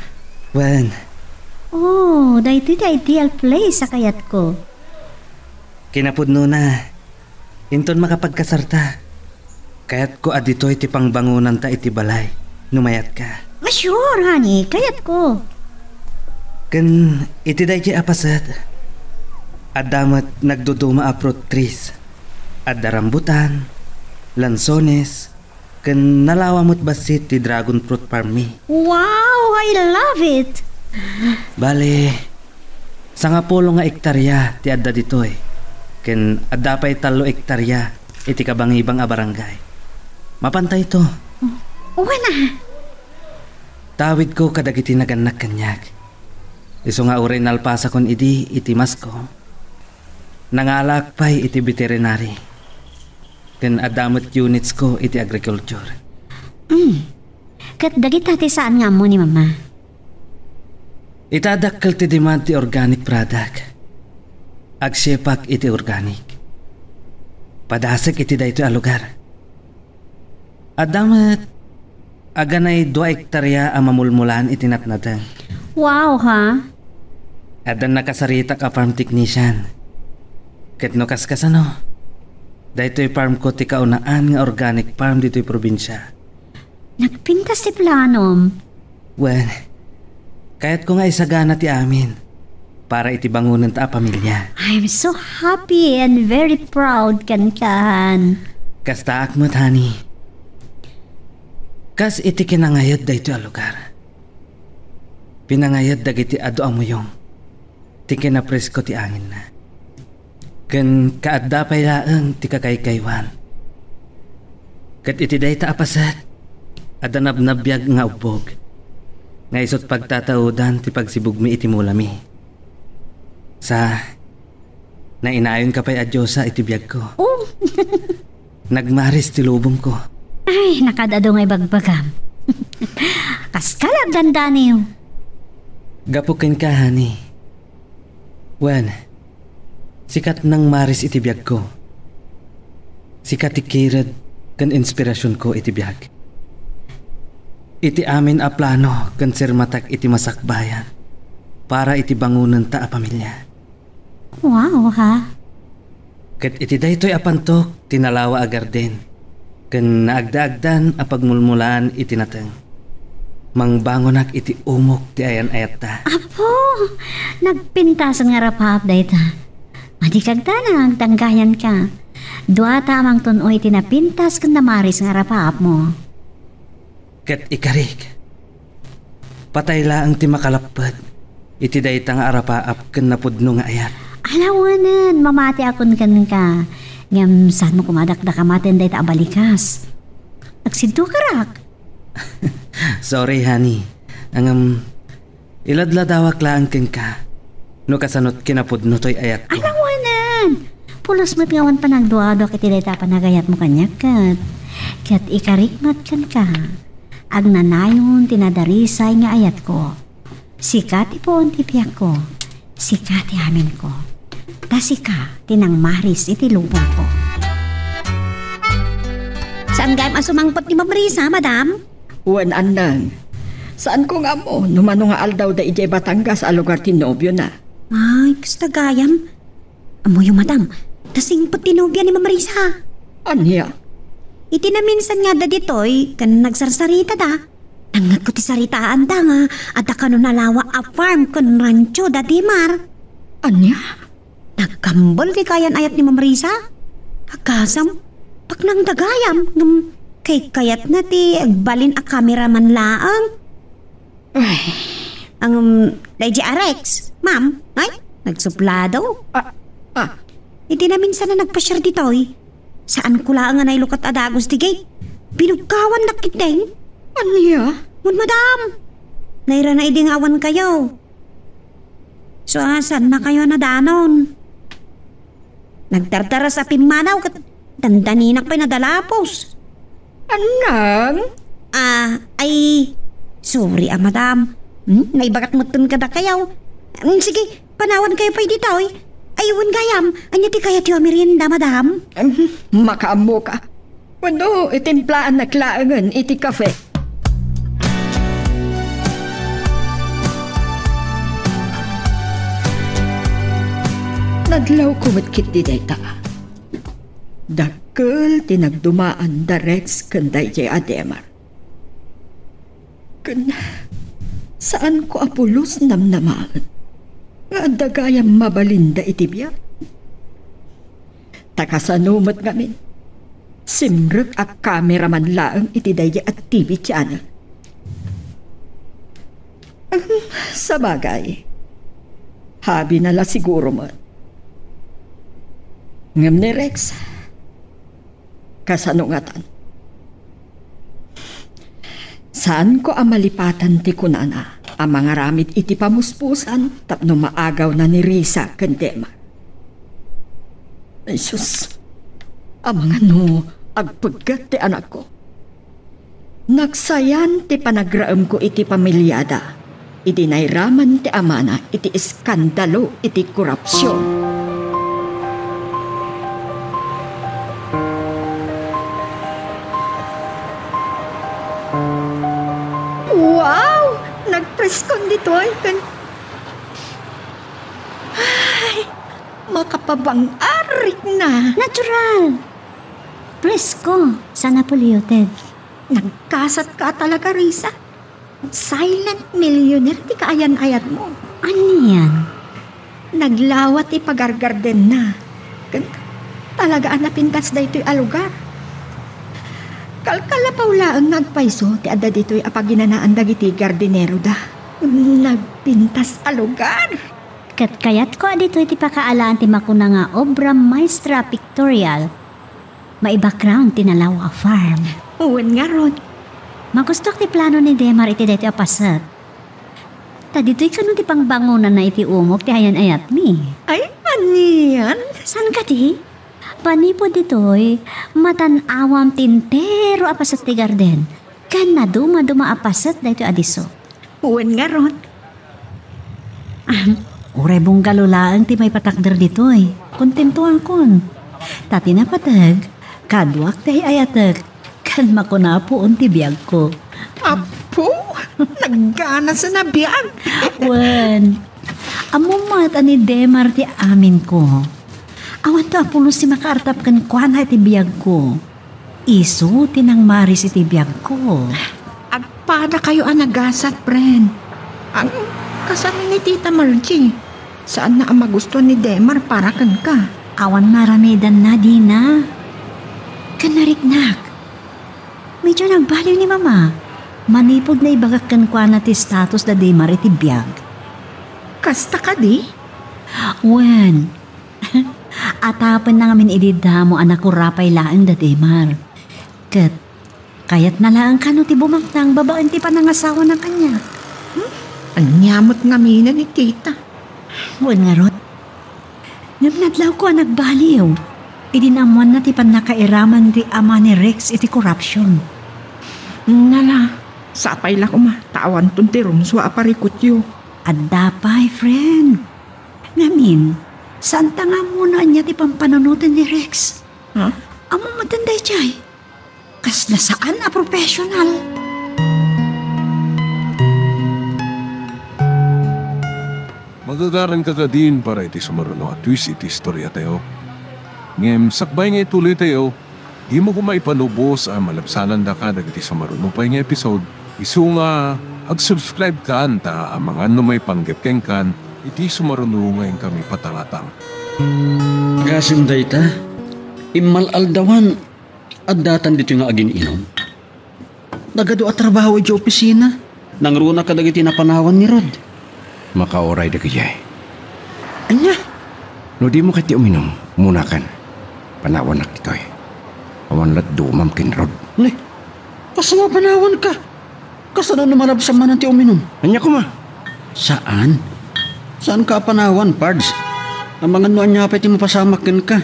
Wen, Oh, dahito ti ideal place sa kayat ko. kinapudno na. Inton makapagkasarta. Kayat ko aditoy ti pangbangunan ta iti balay. Numayat ka. Sure, honey. Kayat ko. Ken iti dayjay apasat. Adamat nagduduma a fruit trees. Adda rambutan, lansones, ken nalawamot basit ti dragon fruit farm mi. Wow, I love it. Bale, sangapulo nga ektarya ti adda ditoy. Ken adda pay 3 ektarya iti kabangibang a barangay. Mapantay to. Wala. Tawid ko kadagiti naganak kanyag. Iso nga uray nalpasa kon idi iti masko. Nangalakpay iti veterinary. Ken adamot units ko iti agriculture. Kat dagita ti saan nga mo ni mama? Itadakkel ti demand ti organic product. Agsepak iti organic. Padasek iti dayto a lugar. Adamat aganay 2 ektarya a mamulmulan iti natnatan. Wow, ha? Adan nakasarita ka farm technician. Ket no kaskasano. Daytoy farm ko ti kaunaan nga organic farm dito'y probinsya. Nagpintas ti planom. Well, kayat ko nga isagana ti amin para iti bangunan ta a pamilya. I'm so happy and very proud kan. Kastaak mo't honey. Kas iti kinangayad dayto a lugar. Pinangayad dagiti ado amuyong. Ti kinapresko ti angin na. Ken kaadda pay laeng ti kakaykaywan. Ket iti dayta apasat. Adda nabnabiyag nga ubog. Nga isot pagtataudan ti pagsibugmi iti mulami. Sa nainayon ka pay adyosa iti biyag ko. Oh! Nagmaris ti lubong ko. Ay, nakadado ngay bagbagam. Kaskalag dandaniw. Gapukin ka, honey. Wen, sikat nang maris iti biyag ko. Sikat ikirad kan inspirasyon ko iti biyag. Iti amin a plano kan sirmatak iti masakbayan para iti bangunan ta a pamilya. Wow, ha? Ket iti daytoy apantok tinalawa a garden. Ken naagdaagdan a pagmulmulaan iti nateng. Mangbangonak iti umok ti ayan ayat ta. Apo, nagpintasan nga rapap dayta. Madikag ta na, tanggayan ka. Dua tamang tunoy tinapintas kung namaris nga rapap mo. Ket ikarik. Patay laang ti makalapad. Iti dayta nga arapaap ken napudno nga ayat. Alawanan, mamati akon kan ka. Ngam saan mo kumadakdak amatin dayta abalikas. Agsidto karak. Sorry, honey. Ang iladladawak lang ken ka. No kasanot kinapudno toy ayat ko. Alawanan, pulos mo't ngawan pa nagduado kiti dayta panagayat mo kanyak kat. Kat ikarikmat kan ka. Ag nanayon tinadarisay nga ayat ko. Sikat ipoon ti piyak ko. Sikat ti amin ko. Tasika tinang maris iti lubong ko. Saan gayam asumangpot ni Mabrisa, madam? Wan andan. Saan ko nga mo, numano nga aldaw da ijay Batangas a lugar ti nobyo na. Ay, kasta gayam. Amo yung madam, Tasing patinubya ni Mamarisa. Anya? Iti na minsan nga da ditoy, kan nagsarsarita da. Nangat ko ti saritaan da nga, at kano nalawa a farm kun rancho da Dimar. Anya? Nagkambal ti kayan ayat ni Mamarisa. Agkasam, pag nang dagayam, ngam kay kayat na ti agbalin a kameraman laang. Ay, Ang DJ Rex, ma'am, ay, nagsuplado. Iti na minsan na nagpasyar ditoy. Saan ko lang nga nailukat adagos ti gate? Pinugkawan na kiteng. anya? Mun madam, naira na idingawan kayo. So asan na kayo na danon? Nagtartara sa pimanaw kat dandaninak pa'y nadalapos. Anang? Ay, sorry madam. Naibagat mo tun kada kayaw. Sige, panawan kayo pa'y dito eh. Ayun gayam, anya ti kaya tiyo merienda madam? Makaamo ka. Wano, itimplaan na klaangan iti kafe. Nadlaw kumitkit di dayta. Dakkel tinagdumaan da Rex kanday jay Ademar. Saan ko apulos namnamaan? Nga dagayang mabalinda itibya. Takasanumat ngamin. Simrek at kameraman laang itidaya at TV channel. Sa bagay, habi nala siguro mo. Ngam ni Rex, kasanungatan. Saan ko amalipatan ti kunana? Ang mga ramit iti pamuspusan tapno maagaw na ni Risa kandema. Ay sus, ang mga agpagkat ti anak ko. Nagsayan ti panagraam ko iti pamilyada. Iti nairaman ti amana iti iskandalo iti korupsyon. Wow! Nagpreskon dito ay makapabang-arik na. Natural. Presko, sa Napolioted. Nagkasat ka talaga, Risa. Silent millionaire ti kaayan-ayat mo. Ano yan? Naglawat ti pagargarden na. Talaga anapintas da ito'y alugar. Kalkalapaw laang nagpaiso ti adda dito'y apaginanaan dagiti gardinero da. Nagpintas alugar. Kat kayat ko dito iti pakaalaan ti makuna nga obra maestra pictorial. May background tinalaw a farm. Uwan nga ron. Magustok ti plano ni Demar iti dito apasat. Ta dito'y kanon ti pangbangunan na iti umok ti ayan-ayat mi. Ay, aniyan? San ka ti? Panipod dito'y matanawam tintero apasat ti garden. Kan na duma apasat dito adiso. Uwan nga ron. Uray bong galulaan ti may patakder dito'y. Kontentuan kon. Tati na patag, kadwak ti ayatag. Kan makunapo ti biyag ko. Apo, naggana sa nabiyag. Wan, amumat ani Demar ti amin ko. Awan to apulos si makaartap kan kuhan ti biyag ko. Isu tinang maris iti biyag ko. Agpada kayo anagasat, friend. Ang kasama ni Tita Margie. Saan na ang magusto ni Demar para kan ka? Awan maramidan na di na. Kanariknak. Medyo nagbaliw ni Mama. Manipod na ibagak kan kuhan ti status da Demar iti biyag. Kasta ka di? Wen. Atapan na ngamin ididamo anak ko rapay laang da Demar. Kat, kayat na laang kano ti bumangtang babaan ti panangasawa ng kanya. Anyamot nga mina ni Tita. Wen nga ron. Nabnadlaw ko ang nagbaliw. Idinamuan na ti panakairaman ti ama ni Rex iti corruption. Nala, sapay la ko tawan ton ti rumswa aparikutyo. Adapay, friend. Ngamin, saan nga muna niya ti pampananutin ni Rex? Ha? Amo matanday chay. Kasla saan a professional? Magagaran ka ka din para iti sumaruno at twist iti istorya tayo. Ngem sakbay nga ituloy tayo, di mo ko maipanubos ang malabsanan da ka dagiti sa marunupay nga episode. Isu nga, ag-subscribe ka ta ang mga may panggapkeng kan, iti sumarunungayin kami patangatang. Gasim dayta, imal-aldawan at datan dito nga agin inom. Nagado at trabaho di opisina, nangruna ka dagiti napanawan ni Rod. Makaoray da kajay. Anya? No di mo kati uminom, muna kan. Panawan nak ditoy. Awan lat dumam kin Rod. Ne, kasama panawan ka. Kasano na marabsa man ti uminom? Anya ko ma? Saan? Saan ka panawan, Pards? Ang mga noan niya pati mapasamakin ka.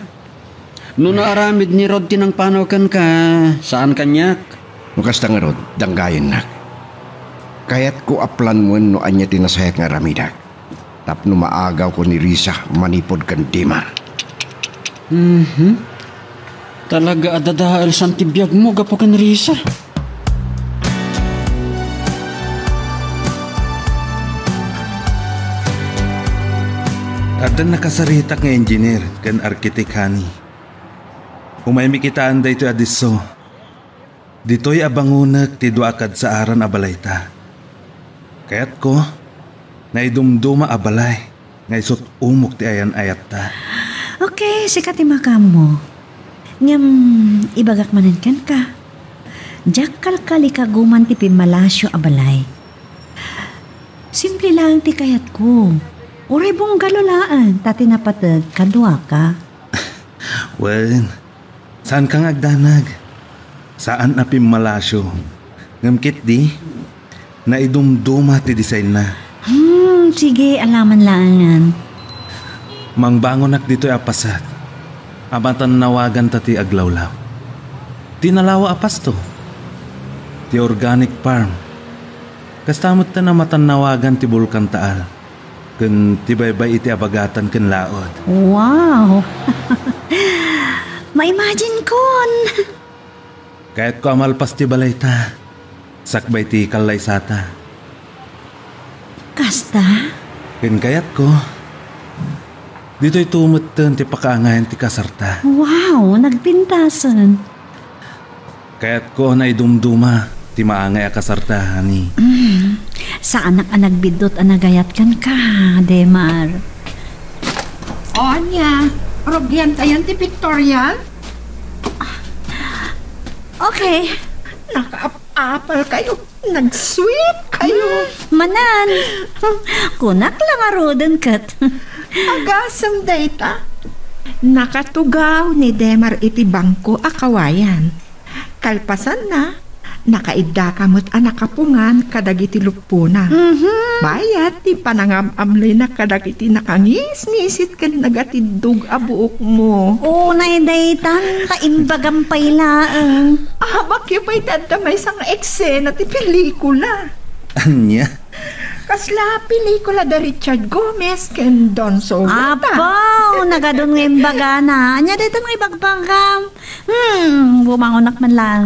No naaramid ni Rod tinang panawakan ka, saan kanyak? Mukas nga Rod, danggayan nak. Kaya't ko aplan mo no anya tinasayat nga ramidak. Tapno maagaw ko ni Risa manipod kan Demar. Talaga adadahal sa tibiyag mo gapo kan Risa. Adan nakasaritak nga engineer kan arkitek hani. Umaymi kitaan da ito adiso. Dito'y abangunak ti duakad sa aran abalayta. Kaya't ko, naidumduma abalay, nga isot umok ti ayan ayat ta. Okay, sikat imakam mo. Ngam, ibagak manan kan ka. Jakal kalikaguman ti pimalasyo abalay. Simple lang ti kayat ko. Uray bong galolaan, tati napatag, kadwa ka. Well, saan kang agdanag? Saan na pimalasyo? Ngamkit di, naidumduma ti design na. Sige, alaman langan. Mangbangon ak dito'y apasat. Amatan nawagan tati aglawlaw. Tinalawa apas to. Ti organic farm. Kastamot ta na matanawagan ti bulkan taal. Kun tibaybay iti abagatan ken laod. Wow! Ma-imagine kon! Kahit ko amalpas ti balay ta, sakbay ti kalay sata. Kasta? Ken kayat ko, dito'y tumutten ti pakaangayan ti kasarta. Wow! Nagpintasan. Kaya't ko na idumduma ti maangay a kasarta, hani. Sa anak nagbidot anagayat kan ka, Demar. O niya, Robyan tayan ti pictorial? Okay. Naka-apple kayo. Nag-sweet kayo. Manan. Kunak lang arodan kat. Agasam data. Nakatugaw ni Demar iti bangko akawayan. Kalpasan na. Nakaidda kamot anakapungan kadagiti lupuna. Bayat ti panangamamloy na kadagiti nakangis-ngisit kan nagatidug abuok mo. Oo, naidaytan. Kaimbagampay laang. Bakit pa'y dadamay sang eksena ti pelikula? Anya? Kasla pelikula da Richard Gomez ken Don Sogota. Apaw, nagadon nga imbagana. Anya dito nga ibagbagam. Bumangonak man lang.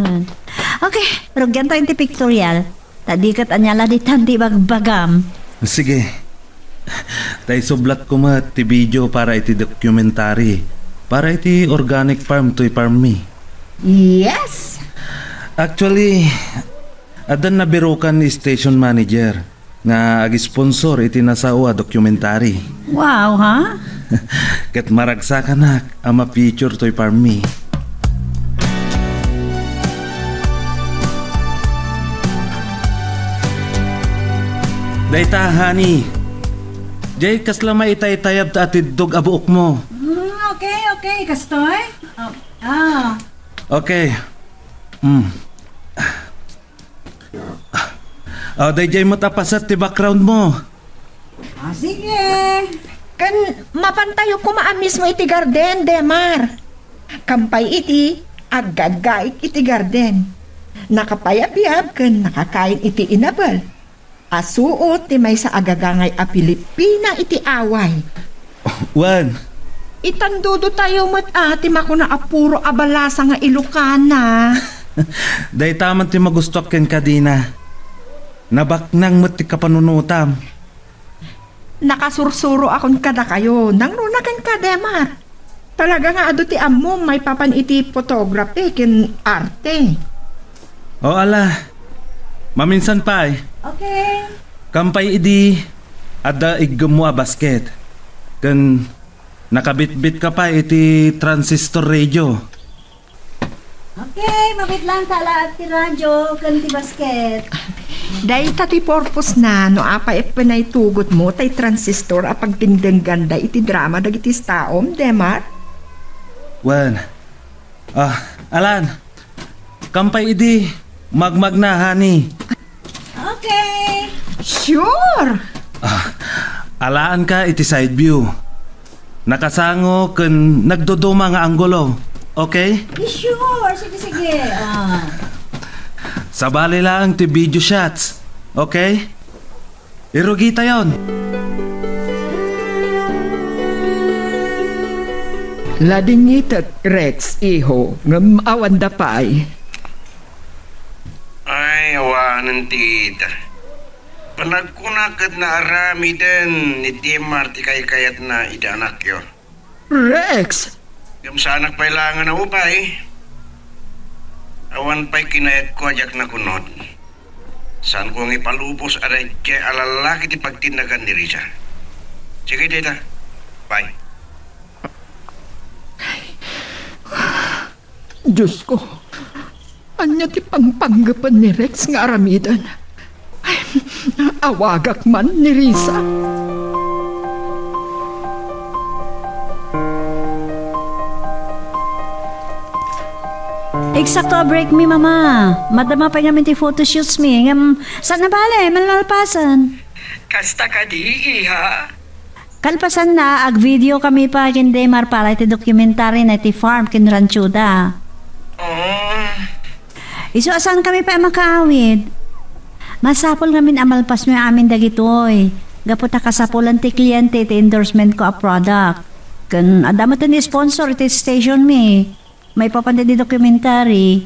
Okay, rugyan tayo ti pictorial. Tadikat anyala di tanti bagbagam. Sige. Tay sublat ko ma ti video para iti documentary. Para iti organic farm to farm me. Yes! Actually, adan na birukan ni station manager nga ag-sponsor iti nasawa documentary. Wow, ha? Ket maragsakan nak ama feature to farm me. Dayta, honey. Jay, kasla maitay-tayab ta atid dog abuok mo. Okay, kastoy. Okay. Day jay mo tapasat ti background mo. Sige. Kan mapantayo ko maamis mo iti garden, Demar. Kampay iti, agagaik iti garden. Nakapayab-yab kan nakakain iti inabal. Asuot ti may sa agagangay a Pilipina iti away. Wan. Itandudo tayo mat ati makuna apuro abalasa nga Ilocana. Day taman ti magustok ken kadina. Nabaknang mat ti kapanunutam. Nakasursuro akon kada kayo nang runakan ka, Demar. Talaga nga ado ti ammo may papan iti photography kin arte. O ala, maminsan pa eh. Okay. Kampay idi, ada iggam mo a basket. Kan nakabitbit ka pa iti transistor radio. Okay, mabit lang tala at ti radyo, kan ti basket. Dahil tati purpose na no apa panay tugot mo tay transistor a pagdingdenggan da iti drama dagiti staom, Demar? Wan. Alan. Kampay idi, magmag na, honey. Okay. Sure. Alaan ka iti side view. Nakasango kun nagduduma nga anggulo. Okay? Sure, sige. Sabali lang ti video shots. Okay? Irugita yon. Ladingitat Rex, iho, ngam awan da pay. Ay, awanan tita. Panagkunakad na arami din ni Demar ti kayat na idanak yun. Rex! Yung sanak pailangan na upay. Awan pa'y kinayat ko ajak na kunod. Saan ko ang ipalubos aray kaya alalaki ti pagtindagan ni Risa. Sige, tita. Bye. Diyos ko, anya ti pangpanggapan ni Rex nga aramidan. Ay, awagak man ni Risa. Eksakto a break mi, mama. Madama pa ngamin ti photoshoots mi. Saan na bale? Malalpasan. Kasta ka di, iha. Kalpasan na, ag video kami pa kin Demar para iti dokumentary na iti farm kin Ranchuda. Iso asan kami pa makaawid? Masapol ngamin amalpas mo yung amin dagitoy. Gaputa kasapulan ti kliyente ti endorsement ko a product. Kan adamo ti ni sponsor iti station mi. May papanda di dokumentary.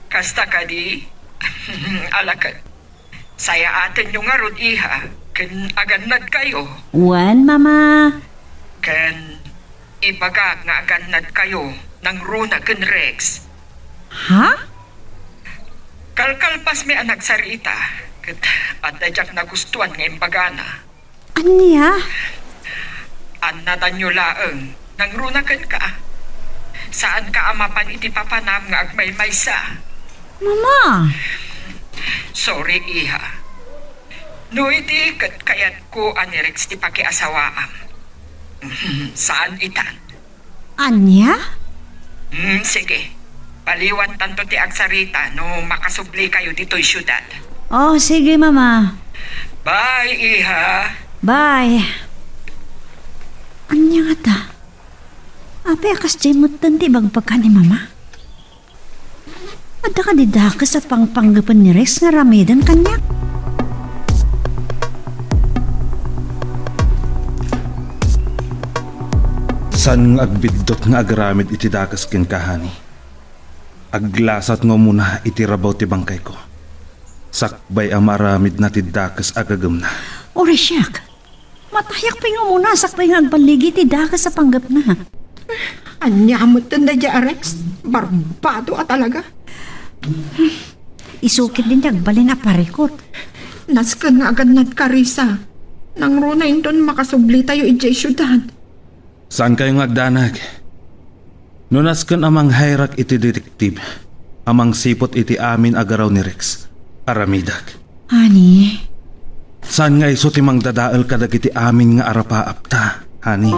Kasta ka di? Alakan. Saya atin yung arod, iha. Kan aganad kayo. Wan, mama. Kan ipagag nga aganad kayo ng Runa ken Rex. Ha? Kalkalpas may anak sarita. At dajak nagustuhan nga imbagana. Anya? Anatan nyo laeng nang Runa ken ka. Saan ka amapan iti papanam nga agmay-maysa? Mama! Sorry, iha. No iti kayat ko ani Rex ti pakiasawaam. Saan itan? Anya? Sige. Paliwan tanto ti agsarita no makasubli kayo dito'y syudad. Oh, sige, mama. Bye, iha. Bye. Anya nga ta? Ape akas jemot tanti bagpagka ni mama. Ada ka didaka sa pangpanggapan ni Rex nga ramidan kanya. San nga agbidot nga agaramid iti dakas ken kahani. Aglasat nga muna iti rabaw ti bangkay ko. Sakbay ang maramid na ti dakas agagam na. Ore siyak, matayak pa nga muna sakbay nga agbaligi ti dakas sa panggap na. Anyamot tanda dya, Rex. Barbado ka talaga. Isukit din agbalin a parikot. Naskan nga agad nad karisa. Nang runa doon makasubli tayo ijay syudad. Saan kayo ngagdanag? Nunaskan amang hayrak iti detektiv. Amang sipot iti amin agaraw ni Rex. Aramidag. Honey? Saan nga iso timang dadaal kadag iti amin nga arapaapta, honey?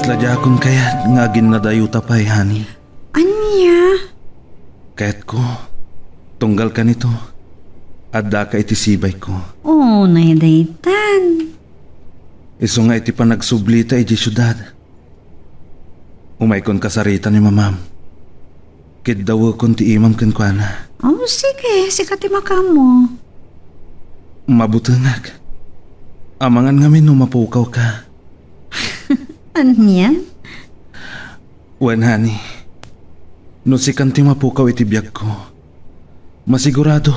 Tladyakon kayat nga ginadayuta pa'y, honey. Anya? Kaya't ko, tunggal ka nito. Adda ka iti sibay ko. Oh, naidaytan. Iso nga iti panagsublita iti syudad. Umaykon kasarita ni mamam. Kiddawa kon ti imam ken kuana. Oh, sige. Sikati makam mo. Mabutangag. Amangan ngamin no mapukaw ka. Anya? Wen, honey. No si kanti mapukaw iti biyag ko. Masigurado.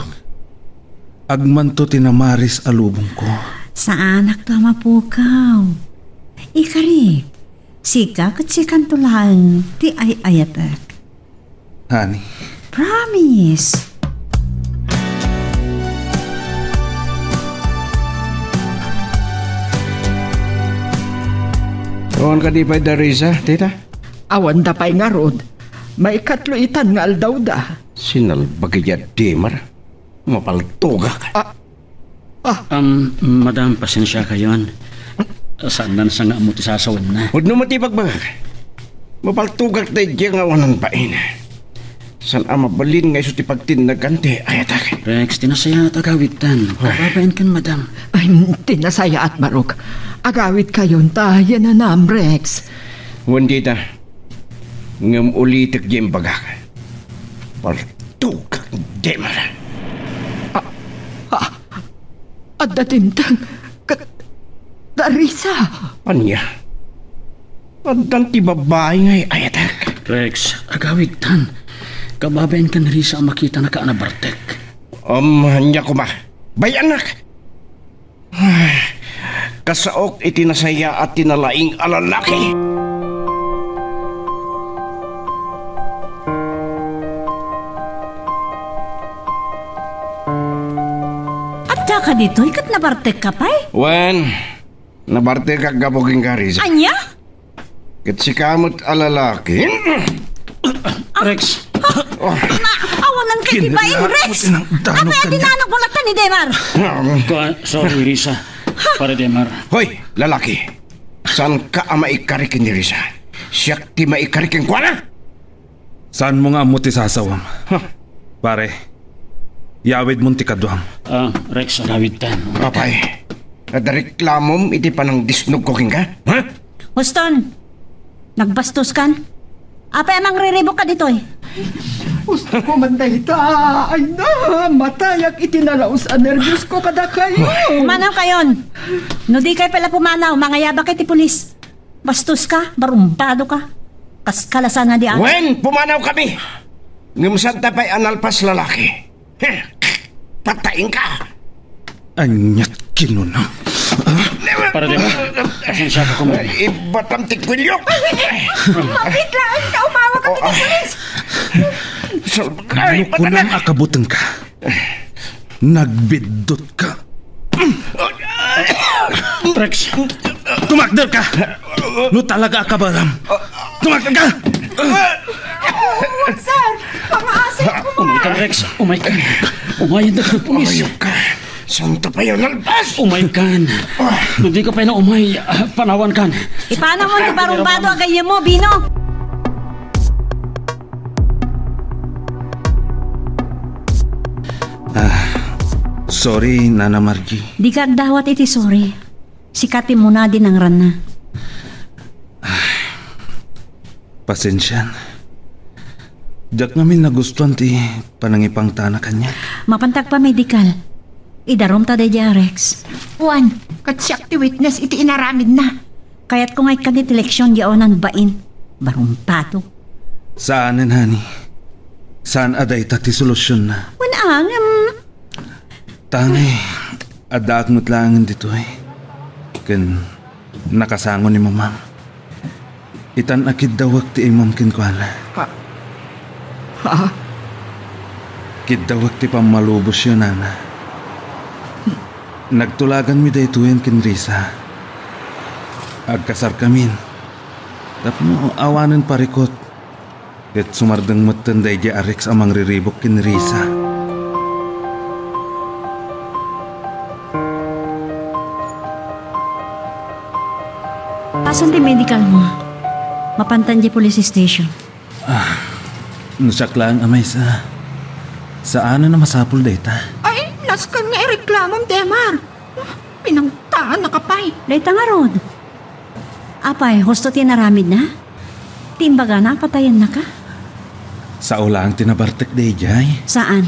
Agman to tinamaris alubong ko. Sa anak to mapukaw. Ikari, sika kat sikan tulaan ti ayatek. Honey, Promise. Tuwan ka di pa Darisa, tita? Awan da pa'y nga rod. May katluitan nga aldaw da. Sinalbagaya Demar. Mapaltugak. Madam, pasensya kayon. Saan nan sa nga mo ti sasawan na? Huwag no matibag-bagak. Mapaltugak tayo nga wanan pain. San mabalin nga iso ti pagtinagan ti ayatak. Rex, tinasaya at agawitan. Kapapain kan, madam. Ay, tinasaya at marok. Agawit kayon tayo na Rex. Wandita, ngam ulitik yung bagak. Paltugak, Demar. At datintang Darisa. Anya? Adan ti babae ngay ayatak. Rex, agawitan. Kababain kan Risa ang makita na kaanabartek. Hanya ko ma. Bayanak! Kasaok itinasaya at tinalaing alalaki. At ka dito, ikat nabartek ka pa'y? Wan, nabarte ka gaboging ka Risa. Anya? Kat si kamot alalaki. Rex! Awanan ka di bain, Rex! Ano yung dinanong bulatan ni Demar? Sorry, Risa. Para Demar. Hoy, lalaki. Saan ka ang maikarikin ni Risa? Siyak ti maikarikin ko na? Saan mo nga mo ti sasawam? Pare, yawid mo ti kadwam. Rex, agawitan. Papay, nadareklamom iti panang disnog ko king ka? Ha? Houston, nagbastos kan? Apa emang riribok ka dito eh? Gusto ko man dahita. Ay na, matayak itinalaos ang nervyos ko kada kayo. Pumanaw kayon. No di kayo pala pumanaw, mga yabak iti pulis. Bastos ka, barumbado ka. Kaskalasan na di ako. Wen, pumanaw kami. Ngumsad na pa'y analpas lalaki. Patayin ka. Anyat kinuno. Para Demar, pasensya ka kung ibatam tikwilyo. Mabiglaan ka, umawag ka iti pulis. Ano ko lang akabutang ka? Nagbidot ka. Rex! Tumakdal ka! No talaga akabaram. Tumakdal ka! Sir, pang-asin ko mo. Umay ka, Rex! Umay ka! Umayan na ka, pulis! Ayok ka. Santa pa yun, nalpas! Umay kan! Hindi ka pa na umay. Panawan kan. Ipanaw mo ni barumbado agay mo, Bino. Sorry, Nana Margie. Di ka dawat iti sorry. Sikatin mo na din ang rana. Pasensyan. Diyak namin nagustuhan ti panangipang tana kanya. Mapantag pa medical. Idarom ta de Rex. Juan, katsyak ti witness iti inaramid na. Kaya't kung ay kanit eleksyon yaonan bain. Barumpato. Saanin, honey? Saan aday ti solusyon na? Wanang, Tangay, adaak mo't langan dito eh. Ken nakasangon ni mamam. Itan akid dawag ti imam kinkwana. Ha? Kidawag ti pamalubos yun, Nana. Nagtulagan mi daytoyen kin Risa. Agkasar kamin. Tapno awanan parikot. Ket sumardang matanday di Arex amang riribok kin Risa. pasan ti medical mo? Mapantan di police station. Nasyak lang amay sa ano na masapul dayta. Ay, laskan nga reklamom, Demar. Pinangtaan na kapay. Dayta nga rod. Apay, husto tinaramid na? Timbaga na, patayan na ka? Sa ulang tinabartek dayjay. Saan?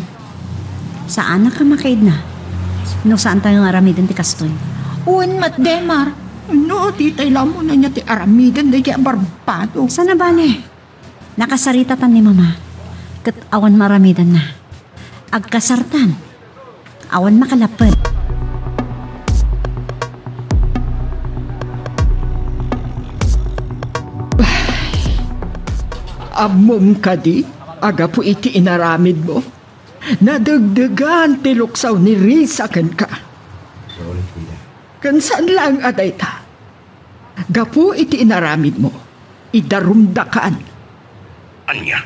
Saan na ka makaid na? No, saan tayo nga aramidin ti kastoy? Uwan mat, Demar. No, titay lang mo na niya ti aramidan na niya barbado. Sana ba ne? Nakasarita tan ni mama. Kat awan maramidan na. Agkasartan. awan makalapad. Amom ka di, aga po iti inaramid mo. Nadagdagan ti luksaw ni Risa ken ka. Kan saan lang aday ta? Gapo iti inaramid mo, idarumdakaan. Anya?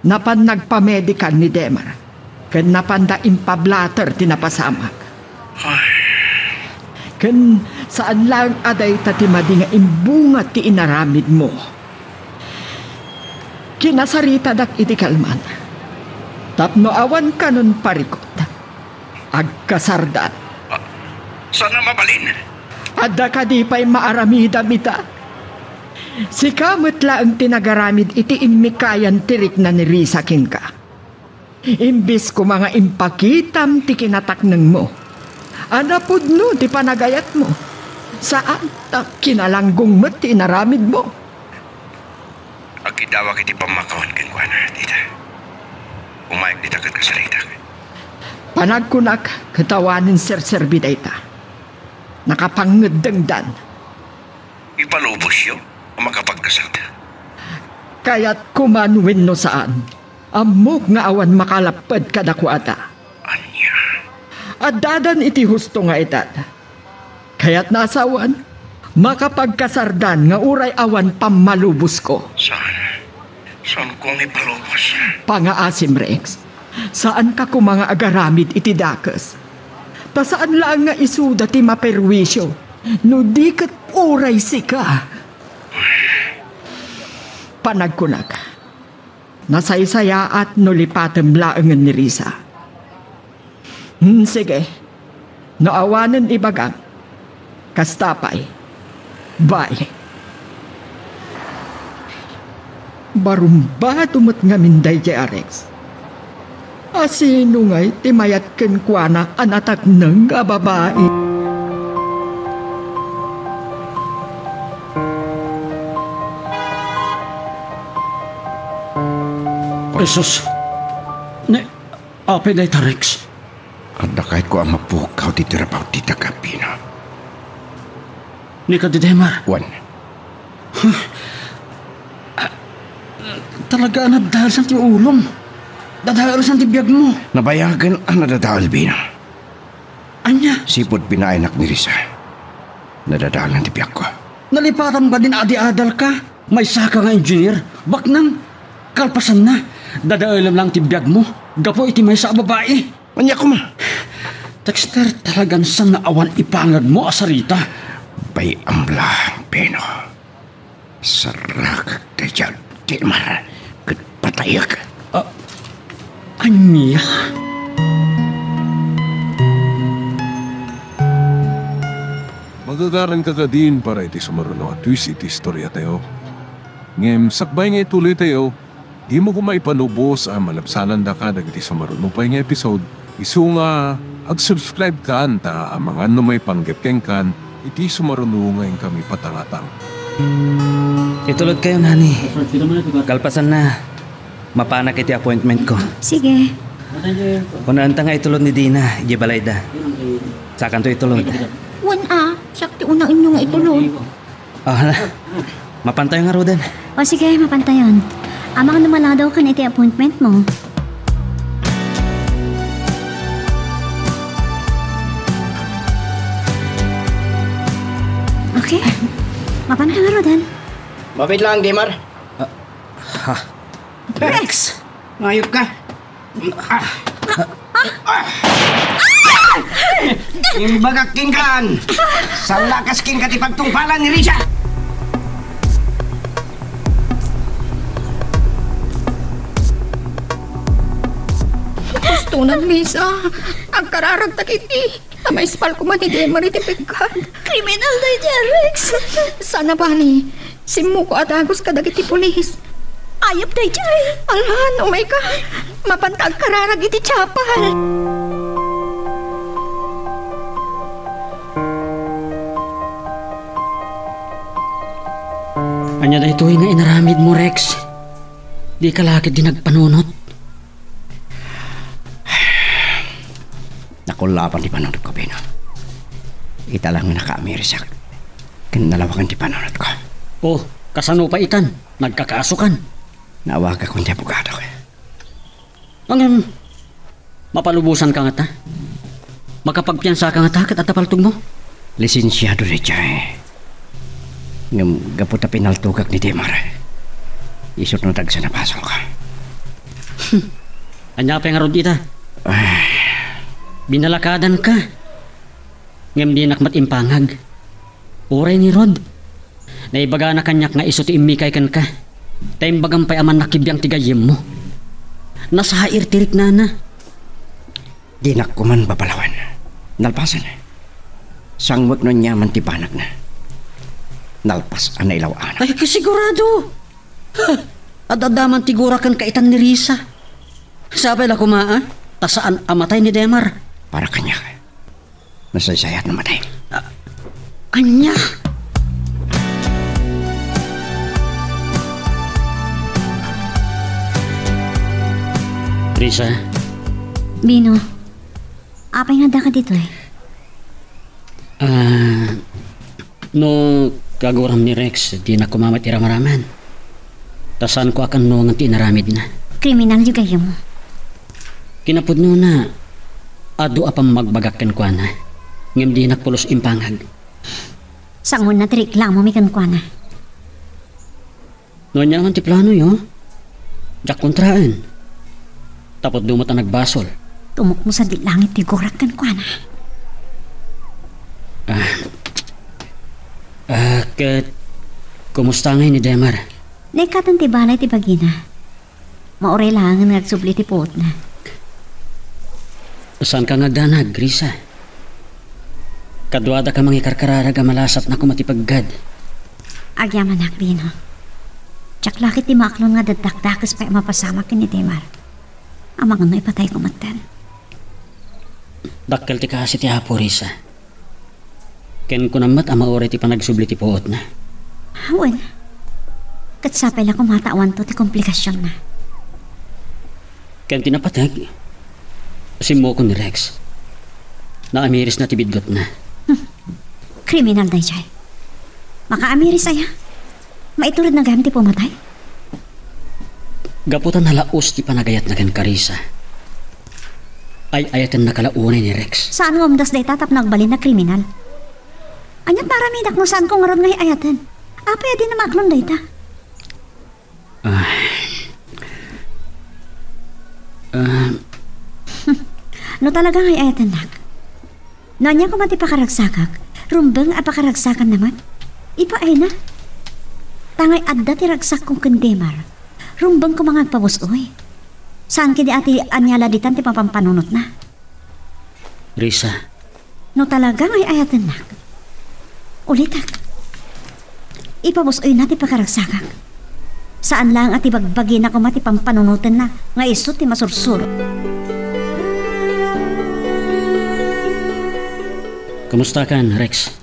Napan nagpamedical ni Demar, ken napanda impablater tinapasamak. Ken saan lang aday ta ti madi nga imbunga ti inaramid mo. Kinasarita dak iti kalman. Tapno awan kanon parikot. Agkasardat. Sana mabalin? Adda ka di pa'y maaramida mita. Si kamot laang tinagaramid iti imikayan tirik na ni Risa kin ka. Imbis ko mga impakitam ti kinatakneng mo. Anapod no ti panagayat mo. Saan ta kinalanggong mo ti inaramid mo? Agkidawag iti pamakawan ken kuana, tita. Umayag dita kat kasalita. Panagkunak katawanin serserbiday ta. Nakapangedengdan. Ipalubos yun o makapagkasada. Kaya't kumanwin no saan. Amok nga awan makalapad kadakwata. Anya? At dadan iti husto nga edad. Kaya't nasawan, makapagkasardan nga uray awan pamalubos ko. Saan? Saan kong ipalubos? Pangaasim, Rex. Saan ka ko mga agaramid iti dakas? Ta saan lang nga isuda ti maperwisyo? No di kat uray sika. Panagkunak. Nasaysaya at nulipatem laangan ni Risa. Sige. Naawanan ibagang. Kastapay. Bye. Barumba tumot nga minday di Arex. Asino nga'y timayat ken kuana anatak nang nga babae. Jesus, ne, apay day Rex. Anda kahit ko ang mapukaw titirabaw tita Kapina. Ni ka Demar. Juan. Talaga na dahil sa ti ulom. Dadahal sa tibiyag mo. Nabayagan ang nadadahal, Bina. Anya? Sipot pinainak ni Risa. Nadadahal ng tibiyag ko. Nalipatan ba din adi-adal ka? May saka nga engineer. Baknang, kalpasan na. Dadaalam lang tibiyag mo. Gapo iti may sa babae. Anya ko ma. Dexter, talagang sa naawan ipangag mo asarita. Bay ambla, Beno. Sarak dayag, Demar. Katpatayag. Anya? Magagaran ka din para iti sumaruno at twist iti istorya tayo. Ngem sakbay nga ituloy tayo, di mo kumaipanubos ang malapsanan da ka iti sumaruno pa nga episode. Isu nga ag-subscribe ka anta ang mga may panggepkeng kan iti sumaruno ngayon kami patangatang. Itulod kayo, nani. Kalpasan na. Mapanak iti appointment ko. Sige. Kunaan ta nga itulod ni Dina, Ibalayda. Sakan to itulod. Sakti unang inyo nga itulod. Hala, mapantayo nga Rodan. O sige, mapantayon. Amang namala daw ka na iti appointment mo. Okay. Mapantay nga Rodan. Mapit lang, Demar. Ha? Rex! Ngayop ka. Imbagak kingkan! Sa lakas king katipagtungpalan ni Risa! Gusto na, Lisa. Ang kararagtag iti. May spal ko man iti maritipigkan. Kriminal na dyan, Rex. Sana ba ni? Simu ko at agos kadag iti pulis. Ayop na dyan. Alhan, oh my God. Mapantag kararag iti chapal. Anya na ito nga inaramid mo, Rex. Di ka laki din nagpanunot. Naku Ulapan di panunod ko, Bino. Ita lang naka-Amerisak. Kinalawakan di panunod ko. Oh, kasano pa itan? Nagkakasukan. Nawag akong di abogado ko. Ang mapalubusan ka nga ta? Makapagpiyansa ka nga ta kat atapaltog mo? Lisensyado rin siya eh. Ngam gaputa pinaltugak ni Demar. Isot na tag sa napasol ka. Anya pa nga rod ita? Binalakadan ka. Ngam di nakmat impangag. Uray ni Rod. Naibaga na kanyak nga iso ti imikay kan ka. Tayong bagampay aman nakibiyang tigayim mo. Nasa hair tirik na na. Di nakuman babalawan. Nalpasan. Sangwag nun niya mantipanak na. Nalpas ang nailawaan. Ay, kasigurado. Adadaman tigura kan kaitan ni Risa. Sabay la kumaan. Tasaan amatay ni Demar. Para kanya. Nasaysayat na matay. Anya. Risa. Bino, apay nga da ka dito eh? No kaguram ni Rex, di na kumamat iramaraman. Tasan ko akan no nga tinaramid na. Kriminal yung kayo mo. Kinapod no na, ado apang magbagakan kwa na. Ngam di nakpulos impangag. Sangon na reklamo mi kan kwa na. No niya man ti plano yo. Jak kontraan. Tapos dumot ang nagbasol. Tumok mo sa di langit tigurak kan kwa na. Kat, kumusta ngayon ni Demar? Naikatan ti balay ti bagina. Maoray lang ang nagsubli ti puot na. Saan ka ngagdanag, Risa? Kadwada ka mga ikarkararag malasap na kumatipaggad. Agyaman nak din ho. Tsak lakit ti maklon nga dadakdakas pa mapasama kin ni Demar. Amang ano ipatay kumatan. Dakkel ti kasi ti hapo, Risa. Ken ko namat ama oray ti panagsubli ti puot na. Well, katsapay lang kumatawan to ti komplikasyon na. Ken tinapatag. Simo ko ni Rex. Naamiris na ti bidgot na. Kriminal na siya. Makaamiris aya. Maiturod na gamit ti pumatay. Gaputan halaos ti panagayat na kan Karisa. Ay ayatan nakalaunay ni Rex. Saan mo amdas day tatap nagbalin na kriminal? Anyat maramidak no saan ko ngaron ngay ayatan. Apay din na maklon day ta. No talaga ngay ayatan nak. No niya ko mati pakaragsakak. Rumbeng apakaragsakan naman. Ipa ay na. Tangay adda ti ragsak kong kendemar. Rumbeng ko mga agpabusoy. Saan kidi ati anyala ditan ti papampanunot na? Risa. No talaga ngay ayatan nak. Ulitak. Ipabusoy na ti pakaragsakan. Saan lang ati bagbagi na kumati pampanunutan na nga iso ti masursuro. Kumusta kan, Rex?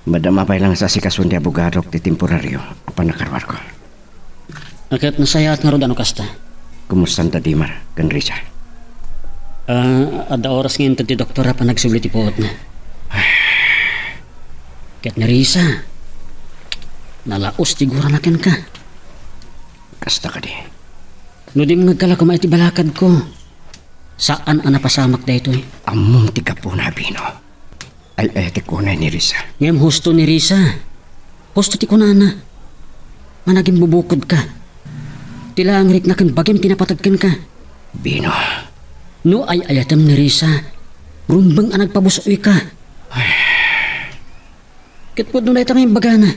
Madamapay lang sa sikasun di abogado ti temporaryo apan nakarwar ko. Akat nasayat nga rod ano kasta? Kumusta ta Dimar, kan Risa? Ada oras ngayon ti doktora pa nagsubli ti puot na. Kat ni Risa, nalaos tigura na ken ka. Kasta ka di. No di mo nagkala kumay ti balakad ko. Saan ang napasamak da ito eh? Among tiga po na Bino. Ay ti kunay ni Risa. Ngem husto ni Risa. Husto ti kunana. Managing bubukod ka. Tila ang rik na kan bagim tinapatagkan ka. Bino. No ay ayatam ni Risa. Rumbang ang nagpabusoy ka. Kitpod nung naitang yung bagana.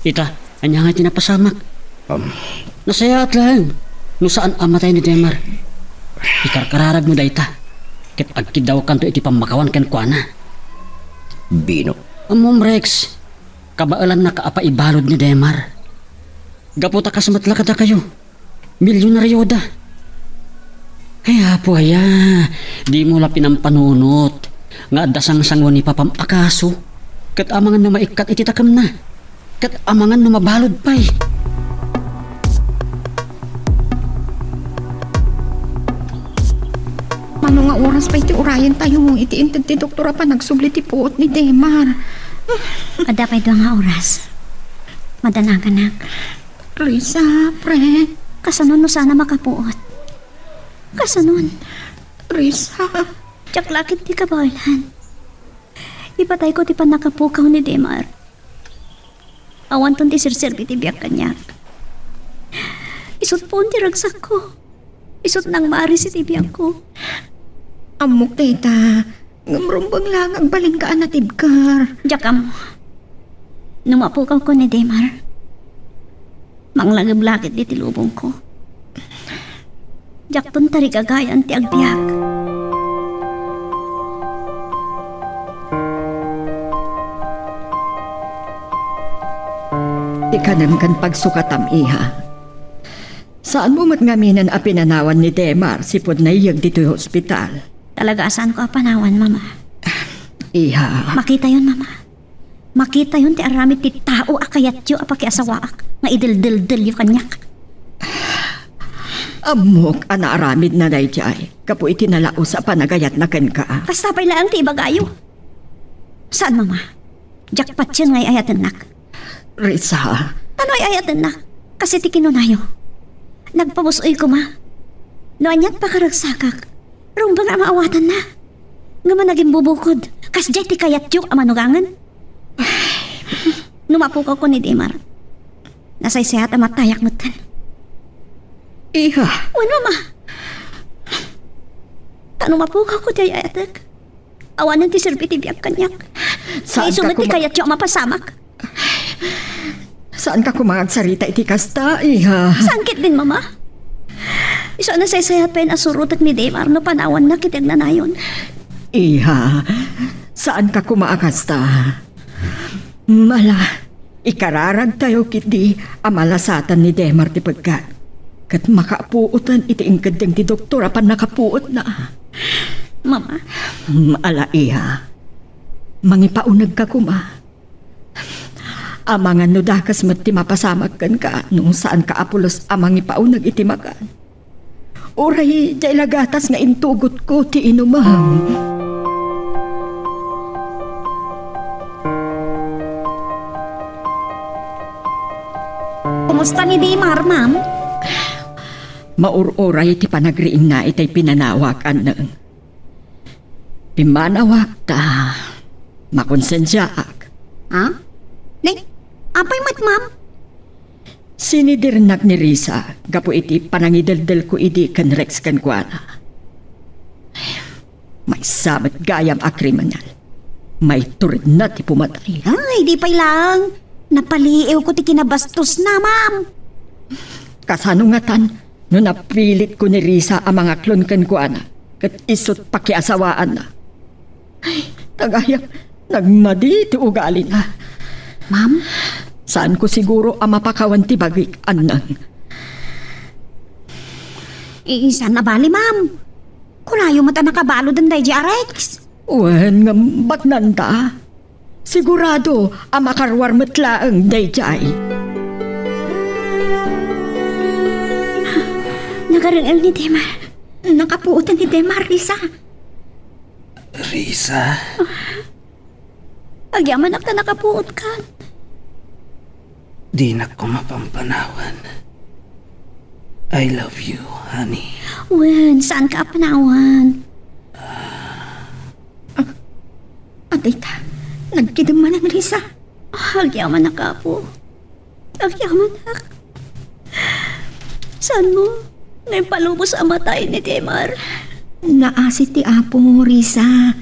Ita, anya nga tinapasamak. Nasayaat lang. No saan amatay ni Demar. Ikarkararag mo da ita. Kit agkid daw kanto iti pamakawan ken kuana. Bino. Amom Rex, kabaalan na kaapa ibalod ni Demar. Gaputa kasmatla kada kayo. Milyonaryo da. Ay apo aya, di mo lapin ang panunot. Nga dasang-sangwan ni papam akaso. Kat amangan na maikat ititakam na. Kat amangan na mabalod pa'y. Mano nga oras pa iti urayan tayo mong iti doktora pa nagsubli ti puot ni Demar. Ada pa ito nga oras. Madanagan. Risa, pre. Kasanon no sana makapuot. Kasanon. Risa. Tiyak lakit ti kabalan. Ipatay ko ti panakapukaw ni Demar. Awan ton ti sirserbi ti biyak kanyak. Isut po ti ragsak ko. Isut nang maari si ti biyak ko. Amok tita. Ngamrumbang lang ang baling ka na tibkar. Jakam. Numapukaw ko ni Demar. Manglagab-lakit di tilubong ko. Jak ton tari kagayan ti agbiyak. Ikanamkan pagsukatam iha. Saan mo matngaminan a pinanawan ni Demar sipod na iyag dito yung ospital? Talaga saan ko a panawan, mama? Iha. Makita yun, mama. Makita yun ti aramid ti tao akayat yu apakiasawaak nga idil-dil-dil yu kanyak. Amok ana aramid na dayjay. Kapo itinalao sa panagayat na ken ka. Basta pa'y lang ti ibagayo. Saan, mama? Jackpot yun ngay ayatan nak. Risa. Ano'y ayatan nak? Kasi ti kinunayo. Nagpabusoy ko ma. Noanyat pa karagsakak. Rumbang na maawatan na. Nga man naging bubukod. Kas jay ti kayat yung amanugangan. Numapukaw ko ni Demar. Nasaysayat ang matayak mutan. Iha. Wan, mama. Numapukaw ko jay ayatak. Awanan ti sirbi ti biyak kanyak. Saan ka ti kayat yung mapasamak. Saan ka kumagsarita iti kasta, iha? Sangkit din, mama. Iso na saysayat pa yung asurutak ni Demar no panawan na kitag na nayon. Iha, saan ka kumaakasta? Mala, ikararag tayo kiti amalasatan ni Demar ti pagkat. Kat makapuutan iti ingkadeng ti doktora pan nakapuot na. Mama. Maala, iha. Mangipaunag ka kuma. Amangan no dakas mat ti mapasamag kan ka nung saan ka apulos amang ipaunag iti magan. Uray, jay lagatas nga intugot ko ti inumang. Kumusta ni Demar, ma'am? Maururay ti panagriing na itay pinanawakan nang. Pimanawak ta, makonsensyaak. Ha? Apay mat, ma'am? Sinidirnak ni Risa, gapo iti panangidaldal ko idi kan Rex kan kuana. May samat gayam a kriminal. May turid na ti pumatay. Ay, di pa'y lang. Napaliiw ko ti kinabastos na, ma'am. Kasanungatan, no napilit ko ni Risa ang mga klon kan kuana, kat isot pakiasawaan na. Ay, tagayang, nagmadi ti ugali na. Ma'am? Saan ko siguro ang mapakawan ti bagik anang? Iisan na bali, ma'am. Kulayo mo ta nakabalo dan day Rex. Wen, ngambak nanta. Sigurado ang makarwar matlaang day jay. Nagaring ni Demar. Nakapuutan ni Demar, Risa. Risa? Agyaman ak na nakapuot ka. Di na ko mapampanawan. I love you, honey. Wen, saan ka panawan? Atita, nagkiduman ang Risa. Agyaman na ka po. Agyaman na. Saan mo? Ngayon palubos ang matay ni Demar. Naasit ti apo mo, Risa.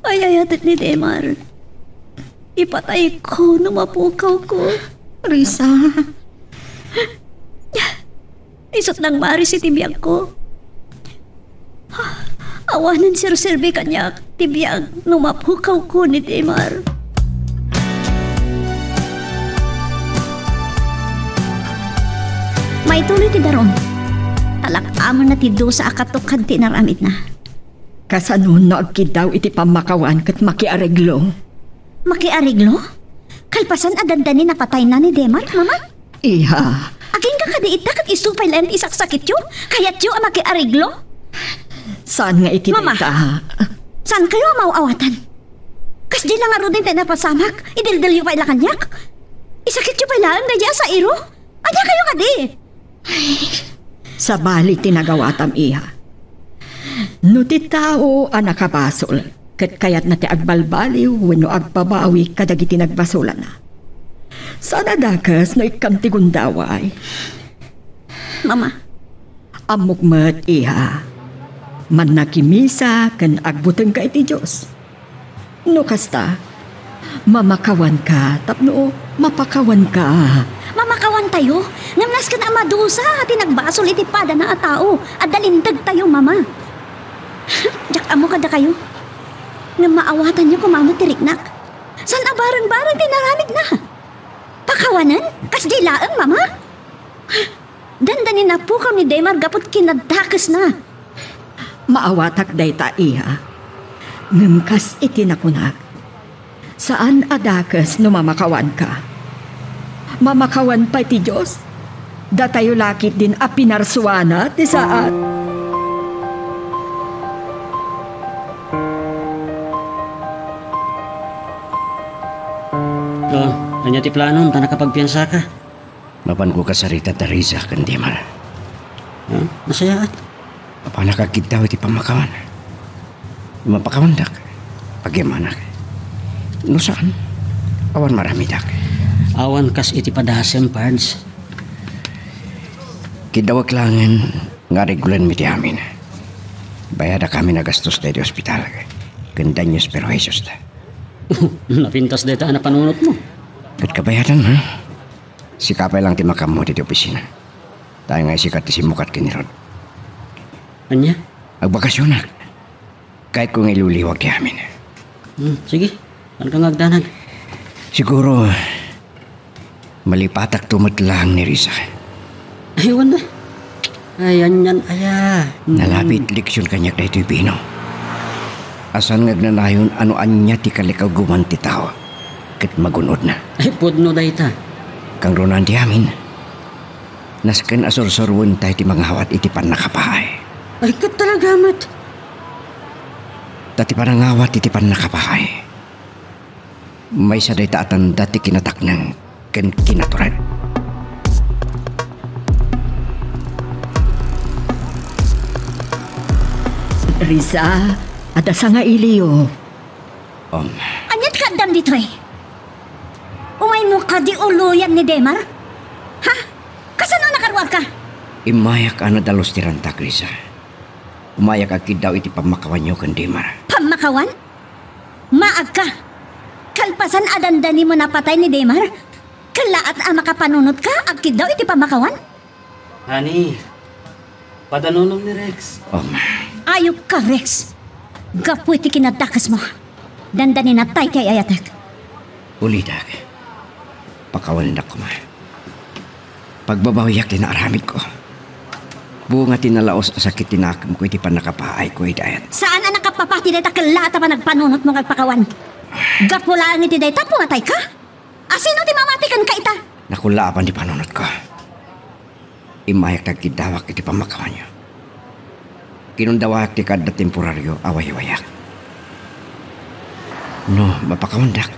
Ay, ayatit ni Demar. Ipatay ko, numapukaw ko. Risa. Isot nang mari si tibiyag ko. Awanan sir-serbi kanya tibiyag numapukaw ko ni Demar. May tuloy ti daron. Talak-amon na ti do sa akatukad ti naramid na. Kasanon na agkid daw iti pamakawan kat makiareglo. Makiariglo? Kalpasan adandani napatay na ni Demar, mama? Iha. Aging ka kadiit na kat isupay lang isaksakit yun? Kayat yun ang makiariglo? Saan nga iti Mama! dayta? Saan kayo mauawatan? Kas di lang aro din tayo napasamak. Idildil yung pa ila kanyak. Isakit yung pailaan na dyan sa iro. Anya kayo ka di. Sa bali tinagawatam iha. No ti tao ang nakabasol, kat kayat na ti agbalbaliw wano agbabawi kadagiti nagbasulan na. Sana dakas no ikam ti gundaway. Mama. Amukmat iha. Man nakimisa kan agbuteng ka iti Diyos. No kasta, mamakawan ka, tapno mapakawan ka. Mamakawan tayo. Ngamnas ka na amadusa at nagbasol iti pada na atao. At dalindag tayo, mama. Diyak amo kada kayo. Nga maawatan niyo kumamot ti riknak. San abarang-barang tinaramid na. Pakawanan? Kas di laang, mama? Dandanin na po kami ni Demar gapot kinadakas na. Maawatak dayta iha. Ngumkas itinakunak. Saan adakas no mamakawan ka? Mamakawan pa ti Diyos. Datayo lakit din a pinarsuana ti saat. Oh, kanya ti planon, ta nakapagpiyansa ka. Mapan ko kasarita Teresa kan Demar. Huh? Masaya at. Apa nakakita iti pamakawan? Mapakawandak. Pagyaman no saan? Awan marami dak. Awan kas iti padasem, Pards. Kidawag langan nga regulan mi ti amin. Bayada kami nagastos tayo di ospital. Gandanyos pero Jesus ta. Napintas deta na panunot mo. Kat kabayadan ha? Sikapay lang ti makam mo di opisina. Tayo nga isikat ti simukat kinirod. Anya? Agbakasyon na. Kahit kung iluliwag ti amin. Sige, ano kang agdanag? Siguro, malipatak tumot lang ni Risa. Aywan na. Ayan yan, aya. Nalapit leksyon kanyak na ito'y Pino. Asan ngagnanayon ano anya ti kalikaw guman ti tao. Kat magunod na. Ay, pudno da ita. Kang ronan ti amin. Nasken asor-sorwon tayo ti mga hawat iti pan nakapahay. Ay, kat talaga, mat. Dati pa nangawat iti pan nakapahay. May saday taatan dati kinatak ng kinaturan. Risa, ada sa nga iliyo. Anyat ka dam dito eh. Umay mo ka di uluyan ni Demar? Ha? Kasano nakarwag ka? Imayak ana dalos ti rantak, Risa. Umayak akid daw iti pamakawan nyo kan Demar. Pamakawan? Maag ka. Kalpasan adandani mo napatay ni Demar? Kalaat ang makapanunot ka, akid daw iti pamakawan? Honey, padanunong ni Rex. Ayok ka, Rex. Gapu iti kinadakas mo. Dandani na tay kay ayatak. Ulidak. Pakawalan ako ma. Pagbabawiyak din naaramid ko. Bunga tinalaos sakit tinakam ko iti panakapaay ko idayat. Saan ang nakapapati dayta kalata pa nagpanunot mo kagpakawan? Gapu lang iti dayta pumatay ka? Asino ti mamatikan ka ita? Nakulapan di panunot ko. Imayak tagkidawak iti pamakawan nyo. Kinundawak ti kada temporaryo away-wayak. No, mapakawandak.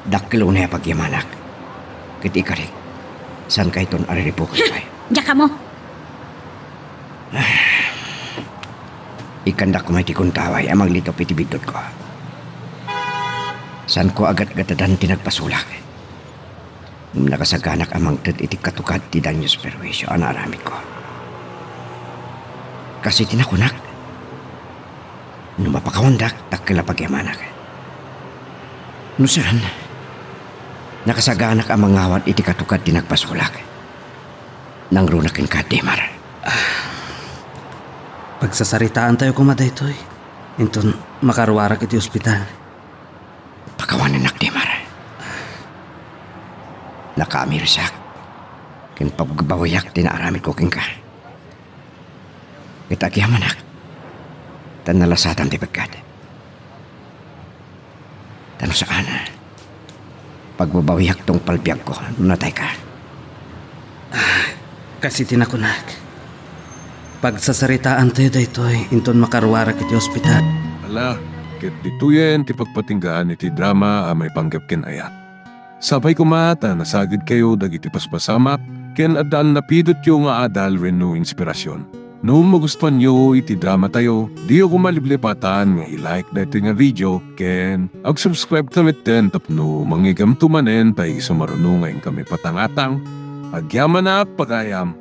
Dakilo na pagyamanak. Kiti ikarik. San ka iton ariripukos kay? Diyak ka mo. Ikandak ko may tikuntaway amang litop iti bidot ko. San ko agad-gatadan tinagpasulak. Nakasaganak amang ted iti katukad ti danyos perwisyo anaramid ko. Kasi tinakunak. Numapakawandak takila pagyamanak. Nusan? Nakasaganak ang mangawat iti katukad tinagpasulak. Nang runakin ka, Demar. Pagsasaritaan tayo kumadaytoy. Inton makaruwarak iti ospital. Pakawanan nak, Demar. Nakamirsak. Kin pagbawayak tinaaramid ko king ka. Kitagyaman nak. Tan nalasatan ti pagkat. Tano saan? Pagbabawiyak tong palbiyag ko, nunatay ka. Kasi tinakunak. Pagsasaritaan tayo daytoy, inton makarwara kiti ospital. Ala, ket dituyen ti pagpatinggaan iti drama a may panggap ken Ayat. Sabay kumata nasagid kayo dagiti paspasamak ken addaan napidot yo nga adal wenno inspirasyon. No magustuhan nyo iti drama tayo, di ako maliblipatan nga i-like dito nga video ken ag-subscribe kami ten tapno mangigam tumanen tayo sumarunungan kami patangatang agyaman na pagayam.